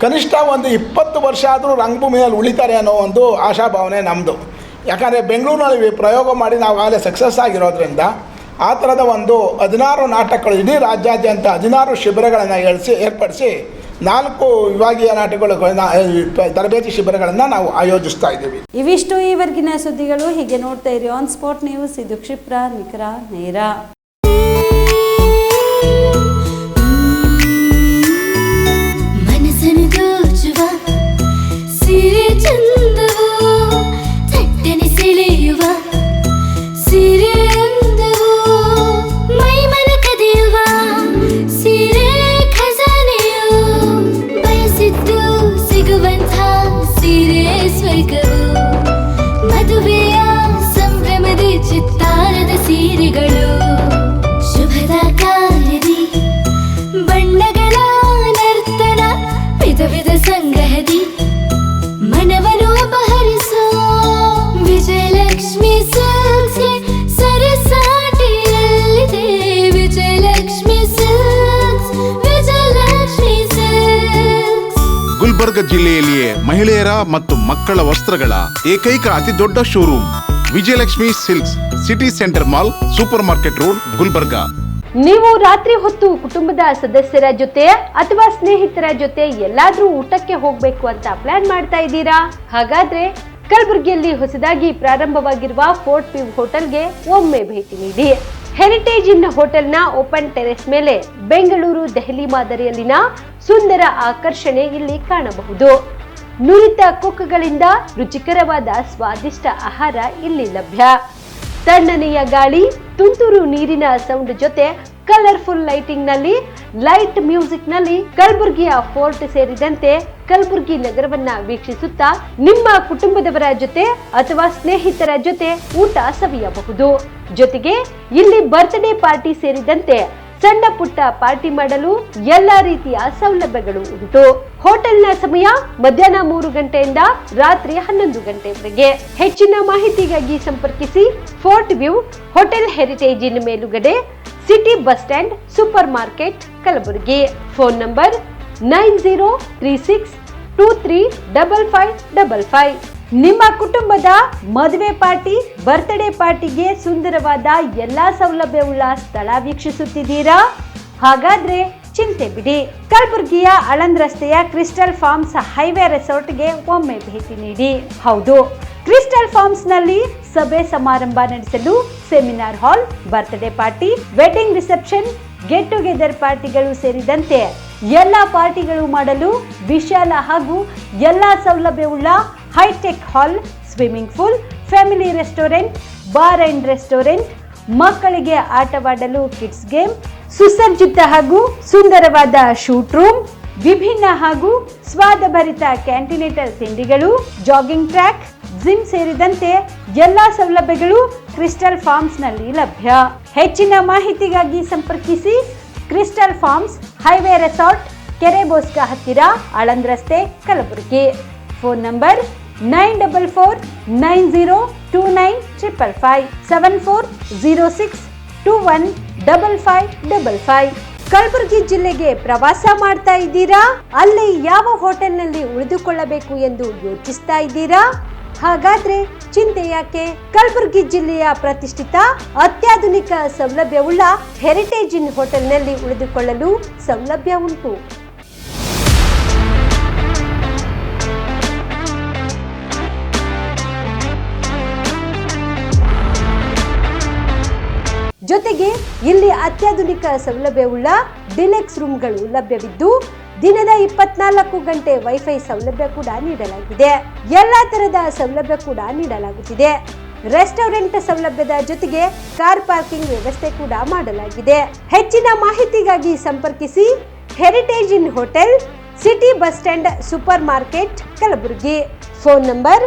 S8: ಕನಿಷ್ಠ ಒಂದು 20 ವರ್ಷ ಆದರೂ ರಂಗಭೂಮಿಯಲ್ಲಿ ಉಳಿತಾರೆ ಅನ್ನೋ ಒಂದು ಆಶಾಭಾವನೆ ನಮ್ಮದು. ಯಾಕಂದರೆ ಬೆಂಗಳೂರಿನಲ್ಲಿ ಪ್ರಯೋಗ ಮಾಡಿ ನಾವು ಆಗಲೇ ಸಕ್ಸಸ್ ಆಗಿರೋದ್ರಿಂದ ಆ ಥರದ ಒಂದು 16 ನಾಟಕಗಳು ಇಡೀ ರಾಜ್ಯಾದ್ಯಂತ 16 ಶಿಬಿರಗಳನ್ನು ಏರ್ಪಡಿಸಿ 4 ವಿಭಾಗೀಯ ನಾಟಕಗಳು ತರಬೇತಿ ಶಿಬಿರಗಳನ್ನು ನಾವು ಆಯೋಜಿಸ್ತಾ ಇದ್ದೀವಿ.
S1: ಇವಿಷ್ಟು ಈವರೆಗಿನ ಸುದ್ದಿಗಳು. ಹೀಗೆ ನೋಡ್ತಾ ಇರಿ ಆನ್ ಸ್ಪಾಟ್ ನ್ಯೂಸ್. ಇದು ಕ್ಷಿಪ್ರ, ನಿಖರ, ನೇರ.
S10: ಮನಸ್ಸನ್ನು ದೋಚುವ ಸಿರೆ ಚಂದವು, ಚಟ್ಟನೆ ಸೆಳೆಯುವ ಸಿರೆ ಅಂದವು, ಮೈಮನ ಕದಿಯುವ ಸಿರೆ ಖಜಾನೆಯು, ಬಯಸಿದ್ದು ಸಿಗುವಂಥ ಸಿರೆ ಸ್ವರ್ಗವು, ಮದುವೆಯ ಸಂಭ್ರಮದ ಚಿತ್ತಾರದ ಸೀರೆಗಳು.
S11: ಗುಲ್ಬರ್ಗ ಜಿಲ್ಲೆಯಲ್ಲಿಯೇ ಮಹಿಳೆಯರ ಮತ್ತು ಮಕ್ಕಳ ವಸ್ತ್ರಗಳ ಏಕೈಕ ಅತಿ ದೊಡ್ಡ showroom Vijayalakshmi silks, city centre mall, super market road, Gulbarga.
S1: ನೀವು ರಾತ್ರಿ ಹೊತ್ತು ಕುಟುಂಬದ ಸದಸ್ಯರ ಜೊತೆ ಅಥವಾ ಸ್ನೇಹಿತರ ಜೊತೆ ಎಲ್ಲಾದ್ರೂ ಊಟಕ್ಕೆ ಹೋಗ್ಬೇಕು ಅಂತ ಪ್ಲಾನ್ ಮಾಡ್ತಾ ಇದ್ದೀರಾ? ಹಾಗಾದ್ರೆ ಕಲಬುರಗಿಯಲ್ಲಿ ಹೊಸದಾಗಿ ಪ್ರಾರಂಭವಾಗಿರುವ ಫೋರ್ಟ್ ವ್ಯೂ ಹೋಟೆಲ್ಗೆ ಒಮ್ಮೆ ಭೇಟಿ ನೀಡಿ. ಹೆರಿಟೇಜ್ ಇನ್ ಹೋಟೆಲ್ನ ಓಪನ್ ಟೆರೆಸ್ ಮೇಲೆ ಬೆಂಗಳೂರು, ದೆಹಲಿ ಮಾದರಿಯಲ್ಲಿನ ಸುಂದರ ಆಕರ್ಷಣೆ ಇಲ್ಲಿ ಕಾಣಬಹುದು. ನುರಿತ ಕುಕ್ಗಳಿಂದ ರುಚಿಕರವಾದ ಸ್ವಾದಿಷ್ಟ ಆಹಾರ ಇಲ್ಲಿ ಲಭ್ಯ. ತಣ್ಣನೆಯ ಗಾಳಿ, ತುಂತುರು ನೀರಿನ ಸೌಂಡ್ ಜೊತೆ ಕಲರ್ಫುಲ್ ಲೈಟಿಂಗ್ ನಲ್ಲಿ, ಲೈಟ್ ಮ್ಯೂಸಿಕ್ ನಲ್ಲಿ ಕಲಬುರಗಿಯ ಫೋರ್ಟ್ ಸೇರಿದಂತೆ ಕಲಬುರಗಿ ನಗರವನ್ನ ವೀಕ್ಷಿಸುತ್ತಾ ನಿಮ್ಮ ಕುಟುಂಬದವರ ಜೊತೆ ಅಥವಾ ಸ್ನೇಹಿತರ ಜೊತೆ ಊಟ ಸವಿಯಬಹುದು. ಜೊತೆಗೆ ಇಲ್ಲಿ ಬರ್ತ್ಡೇ ಪಾರ್ಟಿ ಸೇರಿದಂತೆ ಸಣ್ಣ ಪುಟ್ಟ ಪಾರ್ಟಿ ಮಾಡಲು ಎಲ್ಲಾ ರೀತಿಯ ಸೌಲಭ್ಯಗಳು ಉಂಟು. ಹೋಟೆಲ್ನ ಸಮಯ ಮಧ್ಯಾಹ್ನ 3 ಗಂಟೆಯಿಂದ ರಾತ್ರಿ 11 ಗಂಟೆವರೆಗೆ. ಹೆಚ್ಚಿನ ಮಾಹಿತಿಗಾಗಿ ಸಂಪರ್ಕಿಸಿ ಫೋರ್ಟ್ ವ್ಯೂ ಹೋಟೆಲ್, ಹೆರಿಟೇಜ್ ಇನ್ ಮೇಲುಗಡೆ, city bus stand, super market, Kalaburagi. Phone number 9036235555. ನಿಮ್ಮ ಕುಟುಂಬದ ಮದುವೆ ಪಾರ್ಟಿ, ಬರ್ತ್ಡೇ ಪಾರ್ಟಿಗೆ ಸುಂದರವಾದ ಎಲ್ಲಾ ಸೌಲಭ್ಯವುಳ್ಳ ಸ್ಥಳ ವೀಕ್ಷಿಸುತ್ತಿದ್ದೀರಾ? ಹಾಗಾದ್ರೆ ಚಿಂತೆ ಬಿಡಿ. ಕಲಬುರಗಿಯ ಆಳಂದ್ ರಸ್ತೆಯ ಕ್ರಿಸ್ಟಲ್ ಫಾರ್ಮ್ಸ್ ಹೈವೇ ರೆಸಾರ್ಟ್ಗೆ ಒಮ್ಮೆ ಭೇಟಿ ನೀಡಿ. ಹೌದು, ಕ್ರಿಸ್ಟಲ್ ಫಾರ್ಮ್ಸ್ ನಲ್ಲಿ ಸಭೆ ಸಮಾರಂಭ ನಡೆಸಲು seminar hall, birthday party, wedding reception, get together ಪಾರ್ಟಿಗಳು ಸೇರಿದಂತೆ ಎಲ್ಲಾ ಪಾರ್ಟಿಗಳು ಮಾಡಲು ವಿಶಾಲ ಹಾಗೂ ಎಲ್ಲಾ ಸೌಲಭ್ಯವುಳ್ಳ hi-tech hall, swimming pool, family restaurant, bar and restaurant, ಮಕ್ಕಳಿಗೆ ಆಟವಾಡಲು ಕಿಡ್ಸ್ ಗೇಮ್, ಸುಸಜ್ಜಿತ ಹಾಗೂ ಸುಂದರವಾದ ಶೂಟ್ ರೂಮ್, ವಿಭಿನ್ನ ಹಾಗೂ ಸ್ವಾದಭರಿತ ಕ್ಯಾಂಟಿನೇಟಲ್ ತಿಂಡಿಗಳು, ಜಾಗಿಂಗ್ ಟ್ರ್ಯಾಕ್, ಜಿಮ್ ಸೇರಿದಂತೆ ಎಲ್ಲಾ ಸೌಲಭ್ಯಗಳು ಕ್ರಿಸ್ಟಲ್ ಫಾರ್ಮ್ಸ್ ನಲ್ಲಿ ಲಭ್ಯ. ಹೆಚ್ಚಿನ ಮಾಹಿತಿಗಾಗಿ ಸಂಪರ್ಕಿಸಿ ಕ್ರಿಸ್ಟಲ್ ಫಾರ್ಮ್ಸ್ ಹೈವೇ ರೆಸಾರ್ಟ್, ಕೆರೆ ಬೋಸ್ಕ ಹತ್ತಿರ, ಆಳಂದ್ ರಸ್ತೆ, ಕಲಬುರಗಿ. Phone number 9490295555 7406215555. ಕಲಬುರಗಿ ಜಿಲ್ಲೆಗೆ ಪ್ರವಾಸ ಮಾಡ್ತಾ ಇದ್ದೀರಾ? ಅಲ್ಲಿ ಯಾವ ಹೋಟೆಲ್ನಲ್ಲಿ ಉಳಿದುಕೊಳ್ಳಬೇಕು ಎಂದು ಯೋಚಿಸ್ತಾ ಇದ್ದೀರಾ? ಹಾಗಾದ್ರೆ ಚಿಂತೆ ಯಾಕೆ? ಕಲಬುರಗಿ ಜಿಲ್ಲೆಯ ಪ್ರತಿಷ್ಠಿತ ಅತ್ಯಾಧುನಿಕ ಸೌಲಭ್ಯವುಳ್ಳ ಹೆರಿಟೇಜ್ ಇನ್ ಹೋಟೆಲ್ನಲ್ಲಿ ಉಳಿದುಕೊಳ್ಳಲು ಸೌಲಭ್ಯ ಉಂಟು. ಜೊತೆಗೆ ಇಲ್ಲಿ ಅತ್ಯಾಧುನಿಕ ಸೌಲಭ್ಯವುಳ್ಳ ಡಿಲೆಕ್ಸ್ ರೂಮ್ಗಳು ಲಭ್ಯವಿದ್ದು ದಿನದ 24 ಗಂಟೆ ವೈಫೈ ಸೌಲಭ್ಯ ಕೂಡ ನೀಡಲಾಗಿದೆ. ಎಲ್ಲಾ ತರದ ಸೌಲಭ್ಯ ಕೂಡ ನೀಡಲಾಗುತ್ತಿದೆ. ರೆಸ್ಟೋರೆಂಟ್ ಸೌಲಭ್ಯದ ಜೊತೆಗೆ ಕಾರ್ ಪಾರ್ಕಿಂಗ್ ವ್ಯವಸ್ಥೆ ಕೂಡ ಮಾಡಲಾಗಿದೆ. ಹೆಚ್ಚಿನ ಮಾಹಿತಿಗಾಗಿ ಸಂಪರ್ಕಿಸಿ heritage inn hotel, city bus stand, super market, Kalaburagi. Phone number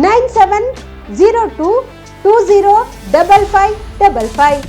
S1: 9702205555.